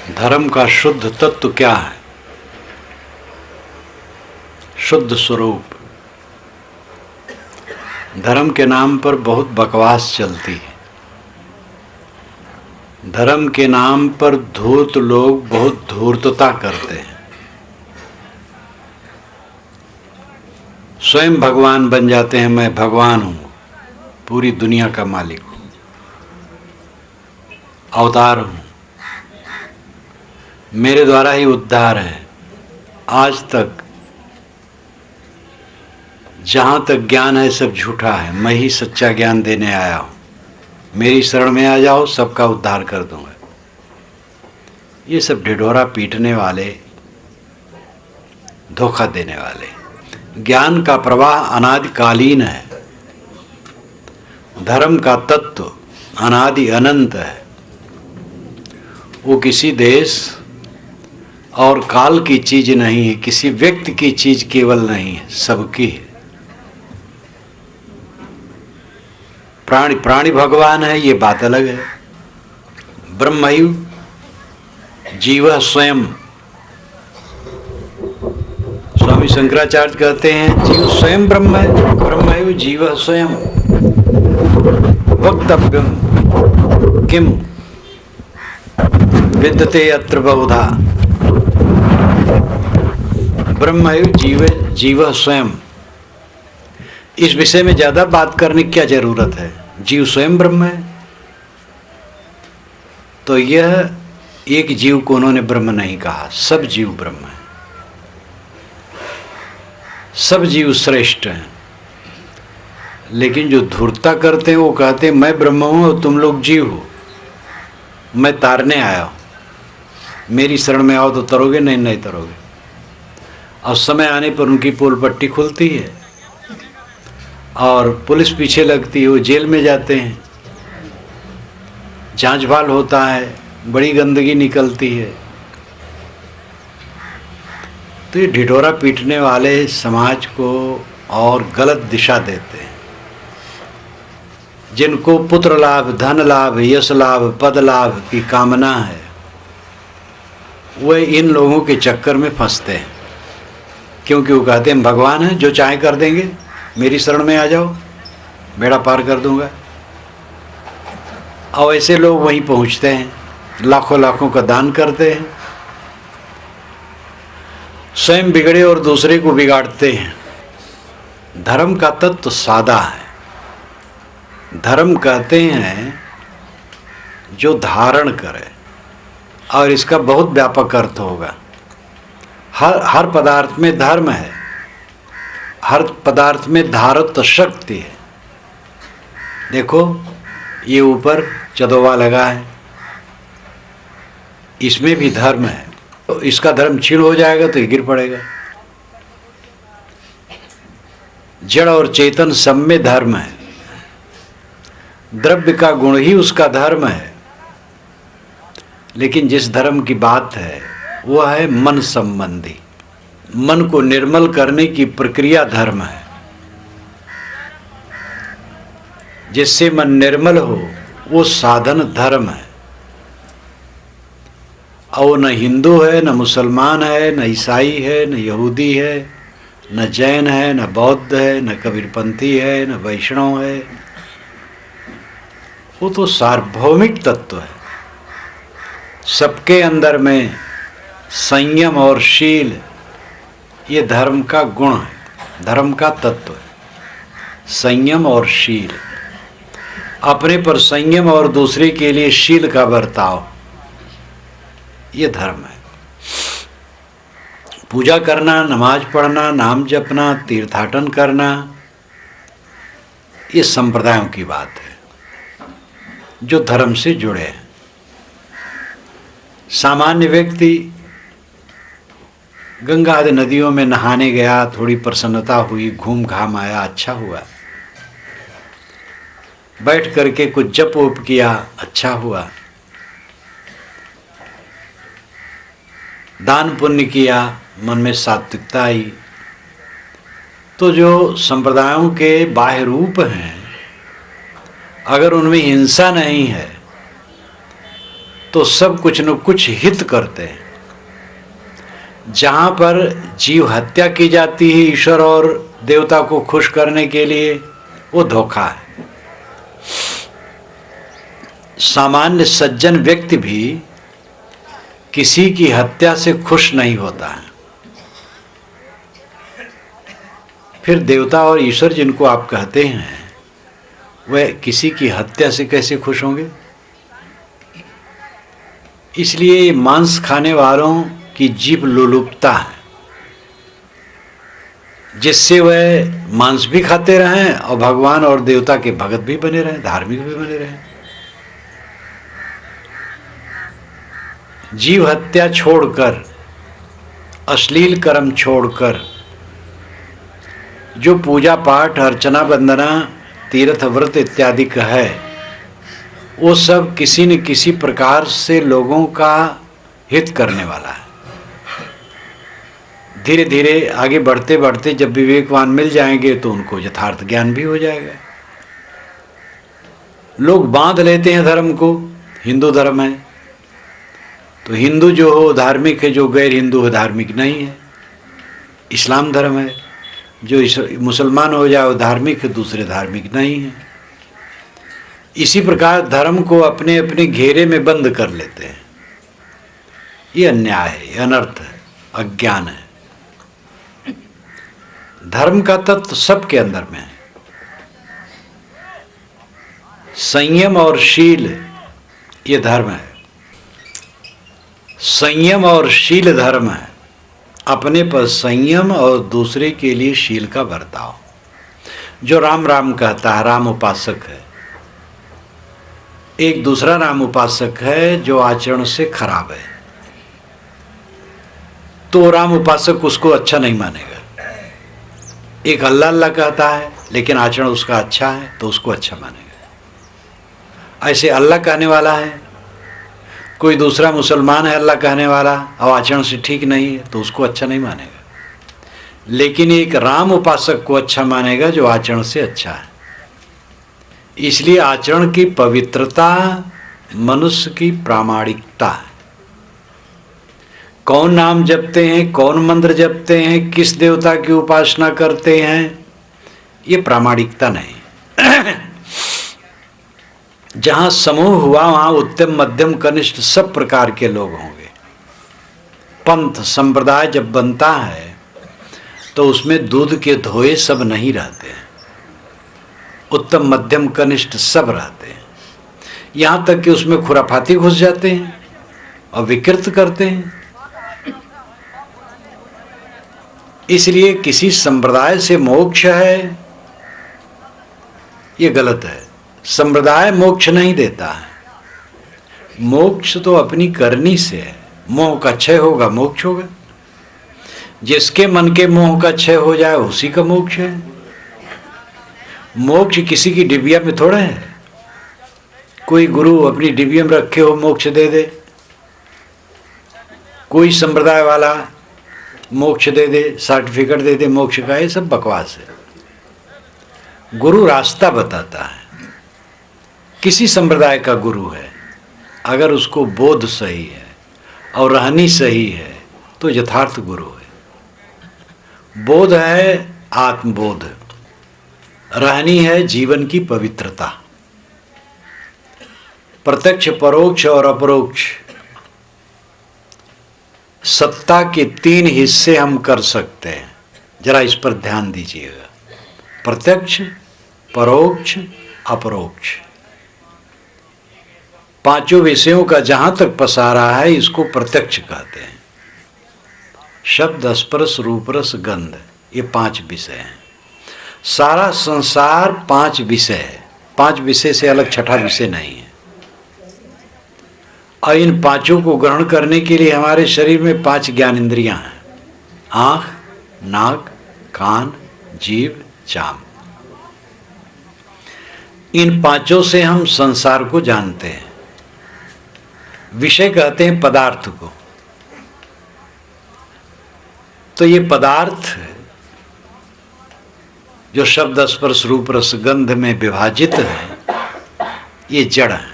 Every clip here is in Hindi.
धर्म का शुद्ध तत्व क्या है? शुद्ध स्वरूप। धर्म के नाम पर बहुत बकवास चलती है। धर्म के नाम पर धूर्त लोग बहुत धूर्तता करते हैं। स्वयं भगवान बन जाते हैं, मैं भगवान हूं, पूरी दुनिया का मालिक हूं, अवतार हूं, मेरे द्वारा ही उद्धार है। आज तक जहां तक ज्ञान है सब झूठा है, मैं ही सच्चा ज्ञान देने आया हूं, मेरी शरण में आ जाओ, सबका उद्धार कर दूंगा। ये सब ढिढोरा पीटने वाले, धोखा देने वाले। ज्ञान का प्रवाह अनादिकालीन है। धर्म का तत्व अनादि अनंत है। वो किसी देश और काल की चीज नहीं है, किसी व्यक्ति की चीज केवल नहीं है, सबकी है। प्राणी भगवान है, ये बात अलग है। ब्रह्मैव जीवः स्वयं। स्वामी शंकराचार्य कहते हैं जीव स्वयं ब्रह्म है। ब्रह्मैव जीवः स्वयं। वक्तव्यम किम विद्यते अत्र बहुधा। ब्रह्मैव जीवः स्वयं। इस विषय में ज्यादा बात करने की क्या जरूरत है? जीव स्वयं ब्रह्म है। तो यह एक जीव को उन्होंने ब्रह्म नहीं कहा, सब जीव ब्रह्म है, सब जीव श्रेष्ठ हैं। लेकिन जो धूर्तता करते हैं वो कहते हैं मैं ब्रह्म हूं और तुम लोग जीव हो, मैं तारने आया हूं, मेरी शरण में आओ तो तरोगे, नहीं तरोगे। और समय आने पर उनकी पोल पट्टी खुलती है और पुलिस पीछे लगती है, वो जेल में जाते हैं, जांच भाल होता है, बड़ी गंदगी निकलती है। तो ये ढिढोरा पीटने वाले समाज को और गलत दिशा देते हैं। जिनको पुत्र लाभ, धन लाभ, यश लाभ, पद लाभ की कामना है, वे इन लोगों के चक्कर में फंसते हैं। क्योंकि वो कहते हैं भगवान है, जो चाहे कर देंगे, मेरी शरण में आ जाओ, बेड़ा पार कर दूंगा। और ऐसे लोग वहीं पहुंचते हैं, लाखों लाखों का दान करते हैं, स्वयं बिगड़े और दूसरे को बिगाड़ते हैं। धर्म का तत्व सादा है। धर्म कहते हैं जो धारण करे, और इसका बहुत व्यापक अर्थ होगा। हर पदार्थ में धर्म है, हर पदार्थ में धारत्व शक्ति है। देखो ये ऊपर चदोवा लगा है, इसमें भी धर्म है। तो इसका धर्म क्षीण हो जाएगा तो ये गिर पड़ेगा। जड़ और चेतन सब में धर्म है। द्रव्य का गुण ही उसका धर्म है। लेकिन जिस धर्म की बात है वह है मन संबंधी। मन को निर्मल करने की प्रक्रिया धर्म है। जिससे मन निर्मल हो वो साधन धर्म है। और न हिंदू है, न मुसलमान है, न ईसाई है, न यहूदी है, न जैन है, न बौद्ध है, न कबीरपंथी है, न वैष्णव है। वो तो सार्वभौमिक तत्व है। सबके अंदर में संयम और शील ये धर्म का गुण है, धर्म का तत्व है। संयम और शील, अपने पर संयम और दूसरे के लिए शील का बर्ताव, ये धर्म है। पूजा करना, नमाज पढ़ना, नाम जपना, तीर्थाटन करना, ये संप्रदायों की बात है जो धर्म से जुड़े हैं। सामान्य व्यक्ति गंगा आदि नदियों में नहाने गया, थोड़ी प्रसन्नता हुई, घूम घाम आया, अच्छा हुआ। बैठ करके कुछ जप उप किया, अच्छा हुआ। दान पुण्य किया, मन में सात्विकता आई। तो जो संप्रदायों के बाह्य रूप हैं, अगर उनमें हिंसा नहीं है तो सब कुछ न कुछ हित करते हैं। जहाँ पर जीव हत्या की जाती है ईश्वर और देवता को खुश करने के लिए, वो धोखा है। सामान्य सज्जन व्यक्ति भी किसी की हत्या से खुश नहीं होता है, फिर देवता और ईश्वर जिनको आप कहते हैं वह किसी की हत्या से कैसे खुश होंगे? इसलिए मांस खाने वालों की जीभ लोलुपता है, जिससे वह मांस भी खाते रहें और भगवान और देवता के भगत भी बने रहें, धार्मिक भी बने रहें। जीव हत्या छोड़कर, अश्लील कर्म छोड़कर जो पूजा पाठ अर्चना वंदना तीर्थ व्रत इत्यादि का है, वो सब किसी न किसी प्रकार से लोगों का हित करने वाला है। धीरे धीरे आगे बढ़ते बढ़ते जब विवेकवान मिल जाएंगे तो उनको यथार्थ ज्ञान भी हो जाएगा। लोग बांध लेते हैं धर्म को, हिंदू धर्म है तो हिंदू जो हो धार्मिक है, जो गैर हिंदू है धार्मिक नहीं है। इस्लाम धर्म है, जो मुसलमान हो जाए वो धार्मिक है, दूसरे धार्मिक नहीं है। इसी प्रकार धर्म को अपने अपने घेरे में बंद कर लेते हैं। ये अन्याय है, ये अनर्थ है, अज्ञान है। धर्म का तत्व सबके अंदर में है। संयम और शील ये धर्म है। संयम और शील धर्म है। अपने पर संयम और दूसरे के लिए शील का बर्ताव। जो राम राम कहता है राम उपासक है। एक दूसरा राम उपासक है जो आचरण से खराब है, तो राम उपासक उसको अच्छा नहीं मानेगा। एक अल्लाह अल्लाह कहता है लेकिन आचरण उसका अच्छा है तो उसको अच्छा मानेगा। ऐसे अल्लाह कहने वाला है, कोई दूसरा मुसलमान है अल्लाह कहने वाला और आचरण से ठीक नहीं है तो उसको अच्छा नहीं मानेगा। लेकिन एक राम उपासक को अच्छा मानेगा जो आचरण से अच्छा है। इसलिए आचरण की पवित्रता मनुष्य की प्रामाणिकता है। कौन नाम जपते हैं, कौन मंत्र जपते हैं, किस देवता की उपासना करते हैं, ये प्रामाणिकता नहीं। जहां समूह हुआ वहां उत्तम मध्यम कनिष्ठ सब प्रकार के लोग होंगे। पंथ संप्रदाय जब बनता है तो उसमें दूध के धोए सब नहीं रहते हैं, उत्तम मध्यम कनिष्ठ सब रहते हैं। यहां तक कि उसमें खुराफाती घुस जाते हैं और विकृत करते हैं। इसलिए किसी संप्रदाय से मोक्ष है ये गलत है। संप्रदाय मोक्ष नहीं देता है। मोक्ष तो अपनी करनी से है। मोह का क्षय होगा मोक्ष होगा। जिसके मन के मोह का क्षय हो जाए उसी का मोक्ष है। मोक्ष किसी की डिबिया में थोड़ा है। कोई गुरु अपनी डिबिया में रखे हो मोक्ष दे दे, कोई संप्रदाय वाला मोक्ष दे दे, सर्टिफिकेट दे दे मोक्ष का, ये सब बकवास है। गुरु रास्ता बताता है। किसी संप्रदाय का गुरु है, अगर उसको बोध सही है और रहनी सही है तो यथार्थ गुरु है। बोध है आत्मबोध, रहनी है जीवन की पवित्रता। प्रत्यक्ष परोक्ष और अपरोक्ष सत्ता के 3 हिस्से हम कर सकते हैं। जरा इस पर ध्यान दीजिएगा। प्रत्यक्ष, परोक्ष, अपरोक्ष, 5 विषयों का जहां तक पसारा है इसको प्रत्यक्ष कहते हैं। शब्द, स्पर्श, रूप, रस, गंध, ये 5 विषय हैं। सारा संसार 5 विषय है। 5 विषय से अलग छठा विषय नहीं है। और इन 5 को ग्रहण करने के लिए हमारे शरीर में 5 ज्ञान इंद्रियां हैं। आँख, नाक, कान, जीभ, चाम। इन 5 से हम संसार को जानते हैं। विषय कहते हैं पदार्थ को। तो ये पदार्थ जो शब्द, स्पर्श, रूप, रस, गंध में विभाजित है ये जड़ है।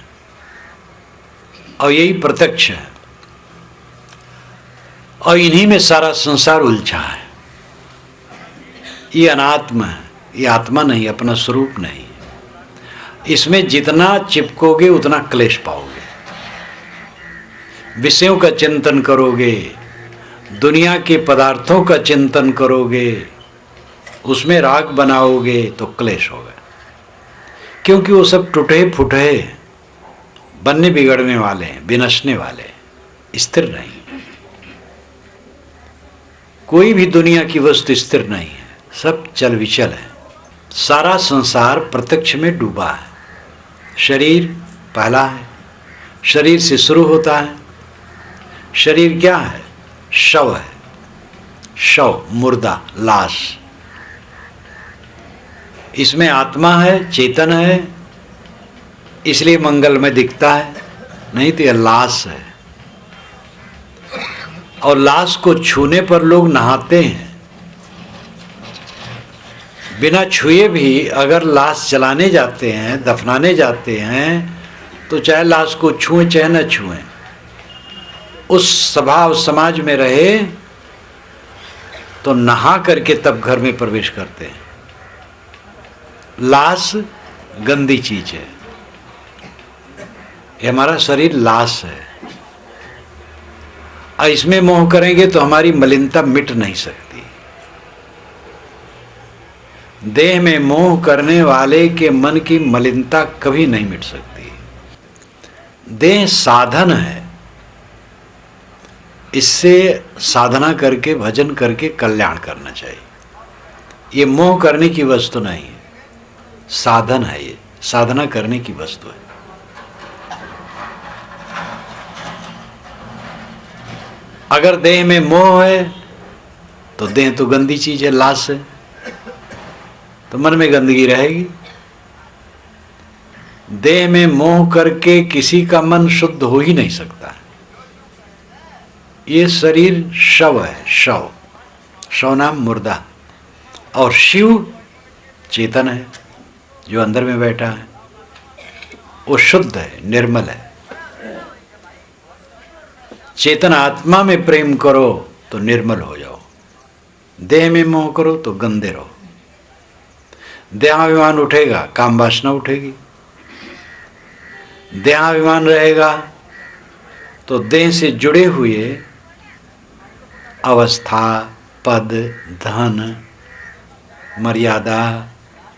और यही प्रत्यक्ष है, और इन्हीं में सारा संसार उलझा है। ये अनात्मा है, ये आत्मा नहीं, अपना स्वरूप नहीं। इसमें जितना चिपकोगे उतना क्लेश पाओगे। विषयों का चिंतन करोगे, दुनिया के पदार्थों का चिंतन करोगे, उसमें राग बनाओगे तो क्लेश होगा, क्योंकि वो सब टूटे फूटे बनने बिगड़ने वाले हैं, विनशने वाले हैं, स्थिर नहीं। कोई भी दुनिया की वस्तु स्थिर नहीं है, सब चल विचल है। सारा संसार प्रत्यक्ष में डूबा है। शरीर पहला है, शरीर से शुरू होता है। शरीर क्या है? शव है, शव, मुर्दा, लाश। इसमें आत्मा है, चेतन है, इसलिए मंगल में दिखता है, नहीं तो यह लाश है। और लाश को छूने पर लोग नहाते हैं। बिना छुए भी अगर लाश जलाने जाते हैं, दफनाने जाते हैं, तो चाहे लाश को छुएं चाहे न छुएं, उस स्वभाव समाज में रहे तो नहा करके तब घर में प्रवेश करते हैं। लाश गंदी चीज है, ये हमारा शरीर लाश है, और इसमें मोह करेंगे तो हमारी मलिनता मिट नहीं सकती। देह में मोह करने वाले के मन की मलिनता कभी नहीं मिट सकती। देह साधन है, इससे साधना करके भजन करके कल्याण करना चाहिए। ये मोह करने की वस्तु नहीं है, साधन है, ये साधना करने की वस्तु है। अगर देह में मोह है तो देह तो गंदी चीज है, लाश है, तो मन में गंदगी रहेगी। देह में मोह करके किसी का मन शुद्ध हो ही नहीं सकता। ये शरीर शव है, शव, शव नाम मुर्दा, और शिव चेतन है जो अंदर में बैठा है, वो शुद्ध है, निर्मल है। चेतन आत्मा में प्रेम करो तो निर्मल हो जाओ, देह में मोह करो तो गंदे रहो। देहाभिमान उठेगा, काम वासना उठेगी। देहाभिमान रहेगा तो देह से जुड़े हुए अवस्था, पद, धन, मर्यादा,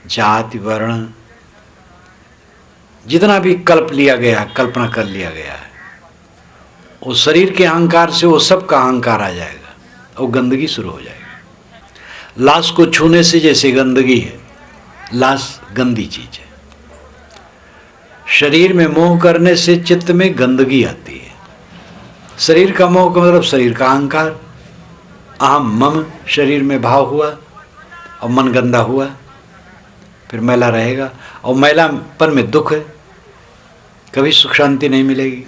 जाति, वर्ण, जितना भी कल्प लिया गया, कल्पना कर लिया गया है, उस शरीर के अहंकार से वो सब का अहंकार आ जाएगा और गंदगी शुरू हो जाएगी। लाश को छूने से जैसे गंदगी है, लाश गंदी चीज है। शरीर में मोह करने से चित्त में गंदगी आती है। शरीर का मोह का मतलब शरीर का अहंकार, अहम मम, शरीर में भाव हुआ और मन गंदा हुआ, फिर मैला रहेगा, और मैलापन में दुख है, कभी सुख शांति नहीं मिलेगी।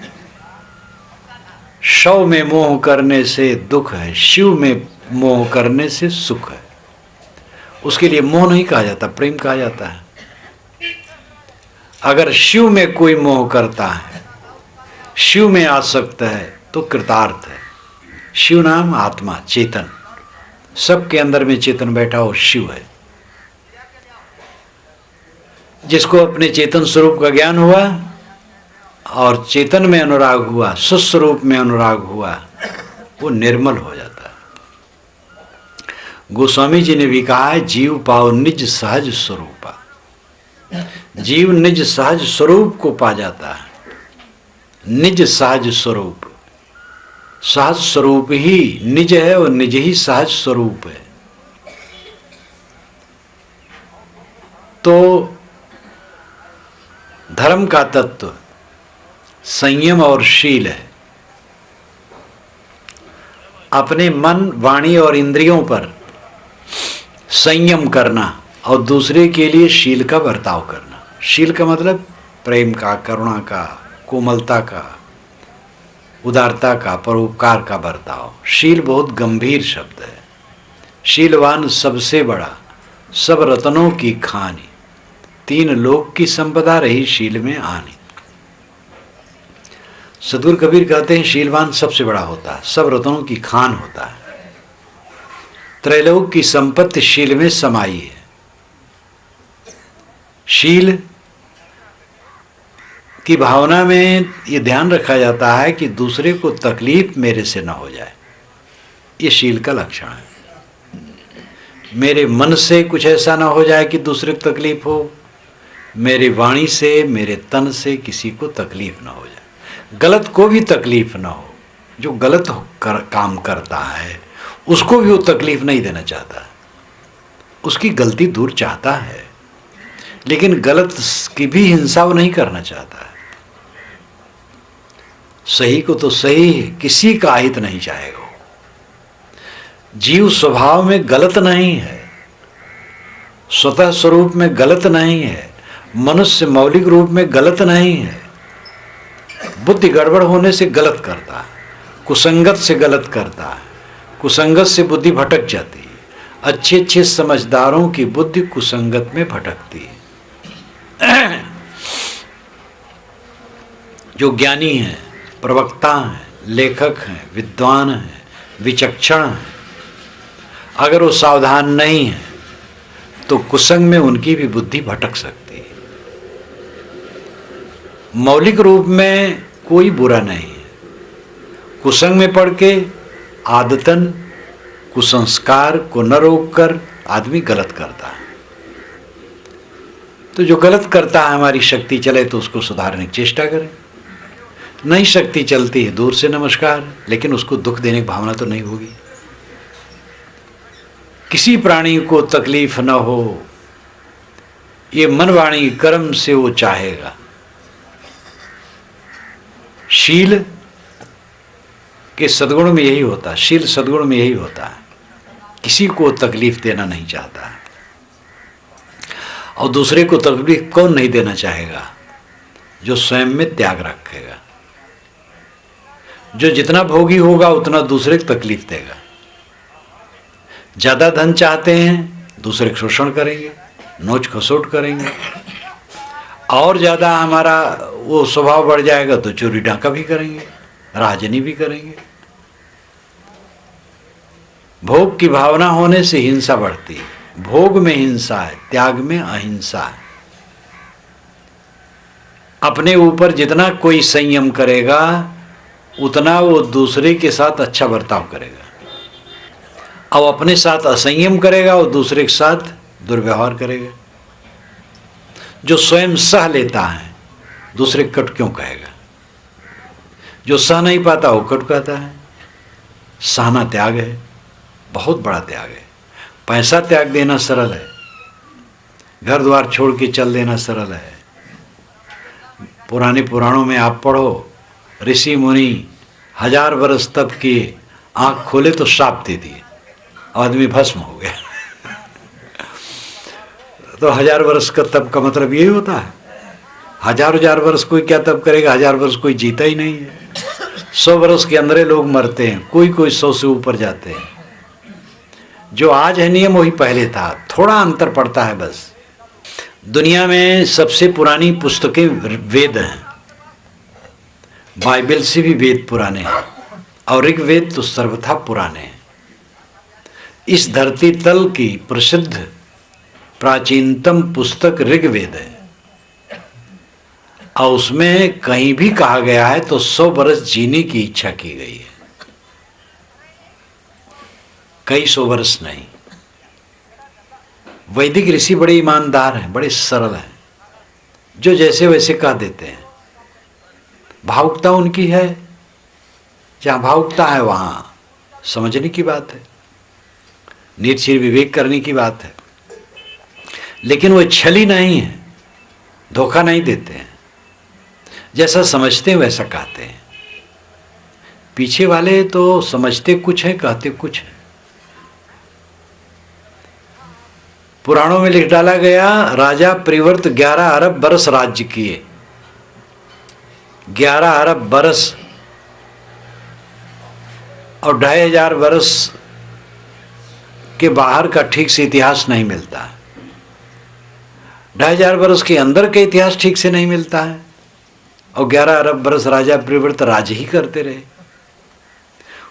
शव में मोह करने से दुख है, शिव में मोह करने से सुख है। उसके लिए मोह नहीं कहा जाता, प्रेम कहा जाता है। अगर शिव में कोई मोह करता है, शिव में आसक्त है, तो कृतार्थ है। शिव नाम आत्मा, चेतन, सबके अंदर में चेतन बैठा हो, शिव है। जिसको अपने चेतन स्वरूप का ज्ञान हुआ और चेतन में अनुराग हुआ, सुस्वरूप में अनुराग हुआ, वो निर्मल हो जाता है। गोस्वामी जी ने भी कहा है, जीव पाओ निज सहज स्वरूपा। जीव निज सहज स्वरूप को पा जाता है। निज सहज स्वरूप, सहज स्वरूप ही निज है और निज ही सहज स्वरूप है। तो धर्म का तत्व संयम और शील है। अपने मन, वाणी और इंद्रियों पर संयम करना और दूसरे के लिए शील का बर्ताव करना। शील का मतलब प्रेम का, करुणा का, कोमलता का, उदारता का, परोपकार का बर्ताव। शील बहुत गंभीर शब्द है। शीलवान सबसे बड़ा, सब रत्नों की खानी, तीन लोक की संपदा रही शील में आनी। सद्गुरु कबीर कहते हैं शीलवान सबसे बड़ा होता है, सब रत्नों की खान होता है। त्रैलोक की संपत्ति शील में समाई है। शील की भावना में ये ध्यान रखा जाता है कि दूसरे को तकलीफ मेरे से ना हो जाए, ये शील का लक्षण है। मेरे मन से कुछ ऐसा ना हो जाए कि दूसरे को तकलीफ हो, मेरी वाणी से, मेरे तन से किसी को तकलीफ ना हो जाए, गलत को भी तकलीफ ना हो। जो गलत काम करता है उसको भी वो तकलीफ नहीं देना चाहता, उसकी गलती दूर चाहता है, लेकिन गलत की भी हिंसा वो नहीं करना चाहता है। सही को तो सही, किसी का अहित नहीं चाहेगा। जीव स्वभाव में गलत नहीं है, स्वतः स्वरूप में गलत नहीं है, मनुष्य मौलिक रूप में गलत नहीं है। बुद्धि गड़बड़ होने से गलत करता है, कुसंगत से गलत करता है, कुसंगत से बुद्धि भटक जाती है। अच्छे अच्छे समझदारों की बुद्धि कुसंगत में भटकती है। जो ज्ञानी हैं, प्रवक्ता हैं, लेखक हैं, विद्वान हैं, विचक्षण हैं, अगर वो सावधान नहीं है तो कुसंग में उनकी भी बुद्धि भटक सकती है। मौलिक रूप में कोई बुरा नहीं है, कुसंग में पढ़ के आदतन कुसंस्कार को न रोककर आदमी गलत करता है। तो जो गलत करता है, हमारी शक्ति चले तो उसको सुधारने की चेष्टा करें। नहीं शक्ति चलती है, दूर से नमस्कार, लेकिन उसको दुख देने की भावना तो नहीं होगी। किसी प्राणी को तकलीफ न हो, ये मन वाणी कर्म से वो चाहेगा। शील के सद्गुण में यही होता है, शील सद्गुण में यही होता है, किसी को तकलीफ देना नहीं चाहता है। और दूसरे को तकलीफ कौन नहीं देना चाहेगा? जो स्वयं में त्याग रखेगा। जो जितना भोगी होगा उतना दूसरे को तकलीफ देगा। ज्यादा धन चाहते हैं, दूसरे को शोषण करेंगे, नोच खसोट करेंगे। और ज्यादा हमारा वो स्वभाव बढ़ जाएगा तो चोरी डाका भी करेंगे, राजनी भी करेंगे। भोग की भावना होने से हिंसा बढ़ती है। भोग में हिंसा है, त्याग में अहिंसा है। अपने ऊपर जितना कोई संयम करेगा उतना वो दूसरे के साथ अच्छा बर्ताव करेगा, और अपने साथ असंयम करेगा और दूसरे के साथ दुर्व्यवहार करेगा। जो स्वयं सह लेता है दूसरे कट क्यों कहेगा? जो सह नहीं पाता वो कट कहता है। सहना त्याग है, बहुत बड़ा त्याग है। पैसा त्याग देना सरल है, घर द्वार छोड़ के चल देना सरल है। पुराने पुराणों में आप पढ़ो, ऋषि मुनि 1000 वर्ष तप किए, आंख खोले तो श्राप दे दिए, आदमी भस्म हो गया। तो 1000 वर्ष का तप का मतलब यही होता है। 1000 वर्ष कोई क्या तप करेगा? 1000 वर्ष कोई जीता ही नहीं है। 100 वर्ष के अंदर लोग मरते हैं, कोई 100 से ऊपर जाते हैं। जो आज है नियम वही पहले था, थोड़ा अंतर पड़ता है बस। दुनिया में सबसे पुरानी पुस्तकें वेद हैं, बाइबल से भी वेद पुराने हैं, और ऋग्वेद तो सर्वथा पुराने हैं। इस धरती तल की प्रसिद्ध प्राचीनतम पुस्तक ऋग्वेद है, और उसमें कहीं भी कहा गया है तो 100 वर्ष जीने की इच्छा की गई है, कई 100 वर्ष नहीं। वैदिक ऋषि बड़े ईमानदार हैं, बड़े सरल हैं, जो जैसे वैसे कह देते हैं। भावुकता उनकी है, जहाँ भावुकता है वहाँ समझने की बात है, निर्चीर विवेक करने की बात है। लेकिन वो छली नहीं है, धोखा नहीं देते हैं, जैसा समझते हैं वैसा कहते हैं। पीछे वाले तो समझते कुछ है, कहते कुछ है। पुराणों में लिख डाला गया, राजा प्रिवर्त 11 अरब बरस राज्य किए। 11 अरब बरस और 2500 वर्ष के बाहर का ठीक से इतिहास नहीं मिलता है। 2500 वर्ष के अंदर का इतिहास ठीक से नहीं मिलता है। और 11 अरब बरस राजा प्रियव्रत राज ही करते रहे।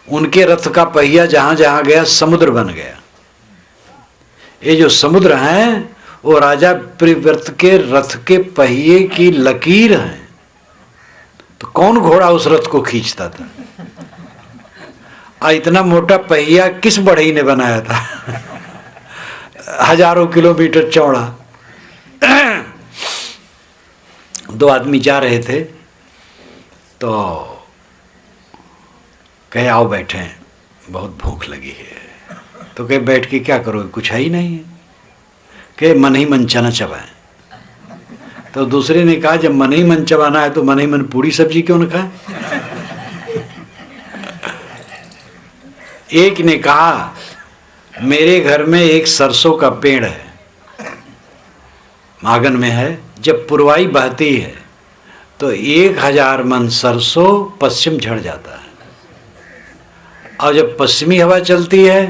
उनके रथ का पहिया जहां जहां गया समुद्र बन गया। ये जो समुद्र हैं वो राजा प्रियव्रत के रथ के पहिए की लकीर है। तो कौन घोड़ा उस रथ को खींचता था? इतना मोटा पहिया किस बढ़ई ने बनाया था? हजारों किलोमीटर चौड़ा। 2 आदमी जा रहे थे तो कहे आओ बैठे, बहुत भूख लगी है। तो कहे बैठ के क्या करोगे, कुछ है ही नहीं है। कहे मन ही मन चना चबाएं। तो दूसरे ने कहा जब मन ही मन चबाना है तो मन ही मन पूरी सब्जी क्यों न खाए। एक ने कहा मेरे घर में एक सरसों का पेड़ है, आंगन में है, जब पुरवाई बहती है तो 1000 मन सरसों पश्चिम झड़ जाता है, और जब पश्चिमी हवा चलती है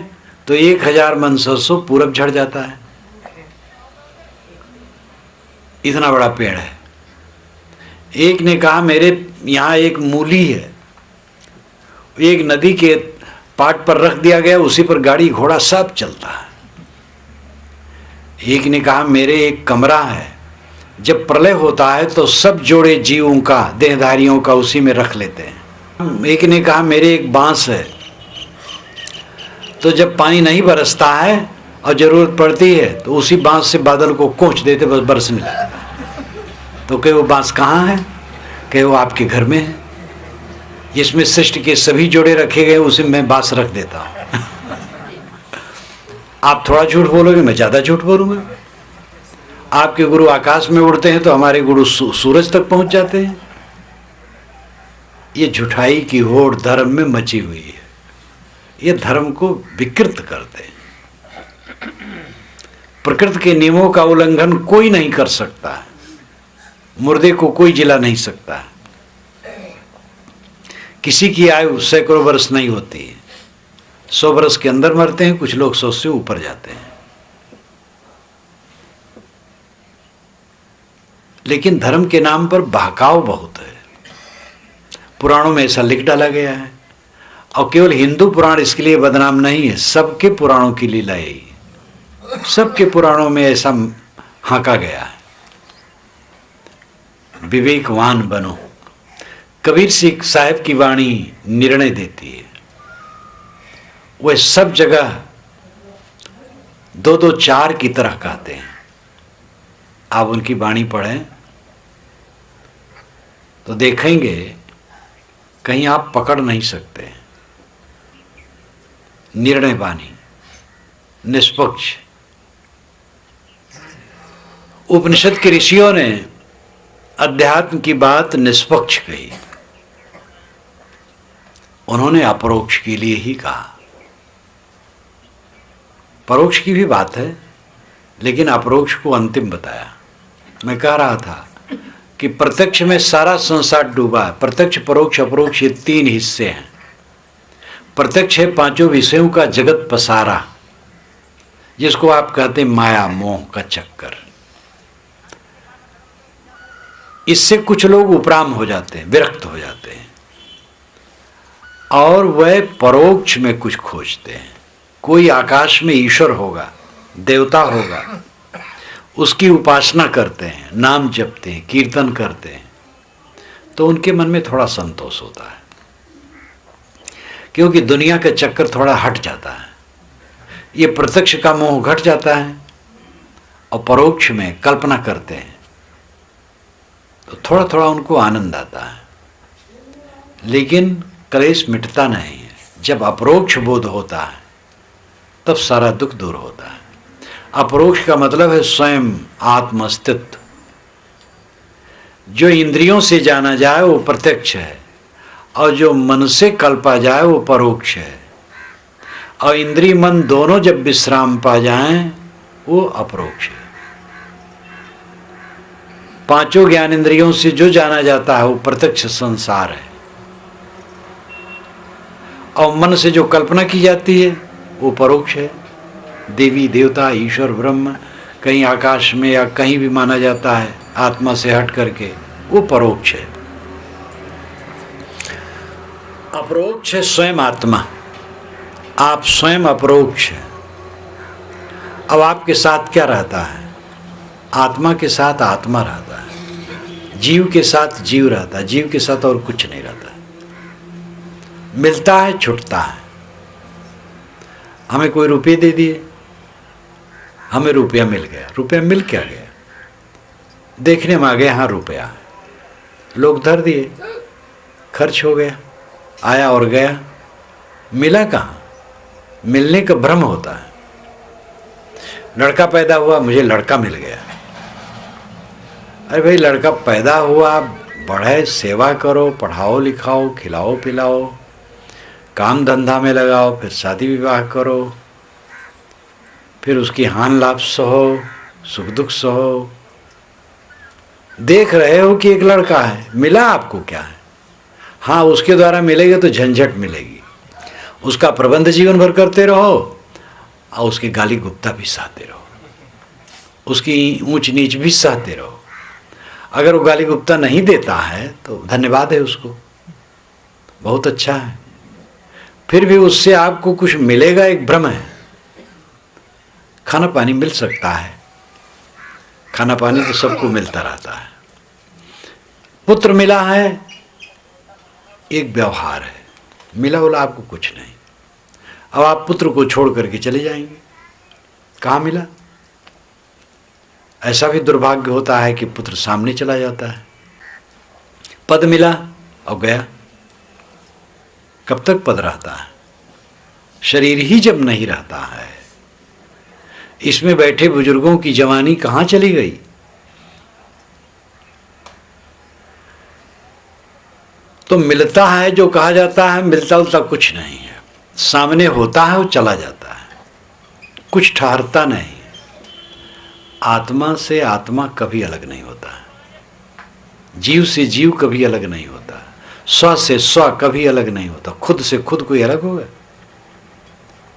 तो 1000 मन सरसों पूरब झड़ जाता है। इतना बड़ा पेड़ है। एक ने कहा मेरे यहाँ एक मूली है, एक नदी के पाट पर रख दिया गया, उसी पर गाड़ी घोड़ा सब चलता है। एक ने कहा मेरे एक कमरा है, जब प्रलय होता है तो सब जोड़े जीवों का, देहधारियों का उसी में रख लेते हैं। एक ने कहा मेरे एक बांस है, तो जब पानी नहीं बरसता है और जरूरत पड़ती है तो उसी बांस से बादल को कोंच देते, बस बरसने लगता है। तो कहे वो बांस कहाँ है? कहे वो आपके घर में है, जिसमें सृष्टि के सभी जोड़े रखे गए उसी में बांस रख देता हूं। आप थोड़ा झूठ बोलोगे, मैं ज्यादा झूठ बोलूंगा। आपके गुरु आकाश में उड़ते हैं तो हमारे गुरु सूरज तक पहुंच जाते हैं। ये झूठाई की होड़ धर्म में मची हुई है, ये धर्म को विकृत करते हैं। प्रकृति के नियमों का उल्लंघन कोई नहीं कर सकता है, मुर्दे को कोई जिला नहीं सकता है। किसी की आयु सैकड़ों वर्ष नहीं होती है, 100 वर्ष के अंदर मरते हैं, कुछ लोग 100 से ऊपर जाते हैं। लेकिन धर्म के नाम पर बहकाव बहुत है। पुराणों में ऐसा लिख डाला गया है, और केवल हिंदू पुराण इसके लिए बदनाम नहीं है, सबके पुराणों की लीला यही, सबके पुराणों में ऐसा हांका गया है। विवेकवान बनो। कबीर सिंह साहब की वाणी निर्णय देती है। वह सब जगह 2-2 4 की तरह कहते हैं। आप उनकी वाणी पढ़ें तो देखेंगे कहीं आप पकड़ नहीं सकते। निर्णय वाणी, निष्पक्ष। उपनिषद के ऋषियों ने अध्यात्म की बात निष्पक्ष कही, उन्होंने अपरोक्ष के लिए ही कहा। परोक्ष की भी बात है, लेकिन अपरोक्ष को अंतिम बताया। मैं कह रहा था कि प्रत्यक्ष में सारा संसार डूबा है। प्रत्यक्ष, परोक्ष, अपरोक्ष, ये 3 हिस्से हैं। प्रत्यक्ष है 5 विषयों का जगत पसारा, जिसको आप कहते हैं माया मोह का चक्कर। इससे कुछ लोग उपराम हो जाते हैं, विरक्त हो जाते हैं, और वह परोक्ष में कुछ खोजते हैं। कोई आकाश में ईश्वर होगा, देवता होगा, उसकी उपासना करते हैं, नाम जपते हैं, कीर्तन करते हैं, तो उनके मन में थोड़ा संतोष होता है, क्योंकि दुनिया का चक्कर थोड़ा हट जाता है। ये प्रत्यक्ष का मोह घट जाता है, और परोक्ष में कल्पना करते हैं तो थोड़ा थोड़ा उनको आनंद आता है, लेकिन क्लेश मिटता नहीं है। जब अपरोक्ष बोध होता है तब सारा दुख दूर होता है। अपरोक्ष का मतलब है स्वयं आत्म अस्तित्व। जो इंद्रियों से जाना जाए वो प्रत्यक्ष है, और जो मन से कल्पा जाए वो परोक्ष है, और इंद्रिय मन दोनों जब विश्राम पा जाएं वो अपरोक्ष है। 5 ज्ञान इंद्रियों से जो जाना जाता है वो प्रत्यक्ष संसार है, और मन से जो कल्पना की जाती है वो परोक्ष है। देवी देवता, ईश्वर, ब्रह्म कहीं आकाश में या कहीं भी माना जाता है आत्मा से हट करके, वो परोक्ष है। अपरोक्ष है स्वयं आत्मा, आप स्वयं अपरोक्ष है। अब आपके साथ क्या रहता है? आत्मा के साथ आत्मा रहता है, जीव के साथ जीव रहता है, जीव के साथ और कुछ नहीं रहता है। मिलता है, छुटता है। हमें कोई रुपये दे दिए, हमें रुपया मिल गया। रुपया मिल क्या गया? देखने में आ गया हाँ रुपया है, लोग धर दिए, खर्च हो गया, आया और गया। मिला कहाँ? मिलने का भ्रम होता है। लड़का पैदा हुआ, मुझे लड़का मिल गया। अरे भाई, लड़का पैदा हुआ, बढ़े, सेवा करो, पढ़ाओ लिखाओ, खिलाओ पिलाओ, काम धंधा में लगाओ, फिर शादी विवाह करो, फिर उसकी हानि लाभ सहो, सुख दुख सहो। देख रहे हो कि एक लड़का है, मिला आपको क्या है? हाँ, उसके द्वारा मिलेगा तो झंझट मिलेगी, उसका प्रबंध जीवन भर करते रहो और उसकी गाली गुप्ता भी सहते रहो, उसकी ऊंच नीच भी सहते रहो। अगर वो गाली गुप्ता नहीं देता है तो धन्यवाद है उसको, बहुत अच्छा है। फिर भी उससे आपको कुछ मिलेगा, एक भ्रम है। खाना पानी मिल सकता है, खाना पानी तो सबको मिलता रहता है। पुत्र मिला है, एक व्यवहार है, मिला बोला आपको कुछ नहीं। अब आप पुत्र को छोड़ करके चले जाएंगे, कहाँ मिला? ऐसा भी दुर्भाग्य होता है कि पुत्र सामने चला जाता है। पद मिला और गया, कब तक पद रहता है? शरीर ही जब नहीं रहता है। इसमें बैठे बुजुर्गों की जवानी कहाँ चली गई? तो मिलता है जो कहा जाता है, मिलता उलता कुछ नहीं है। सामने होता है वो चला जाता है, कुछ ठहरता नहीं। आत्मा से आत्मा कभी अलग नहीं होता है, जीव से जीव कभी अलग नहीं होता, स्व से स्व कभी अलग नहीं होता। खुद से खुद कोई अलग होगा?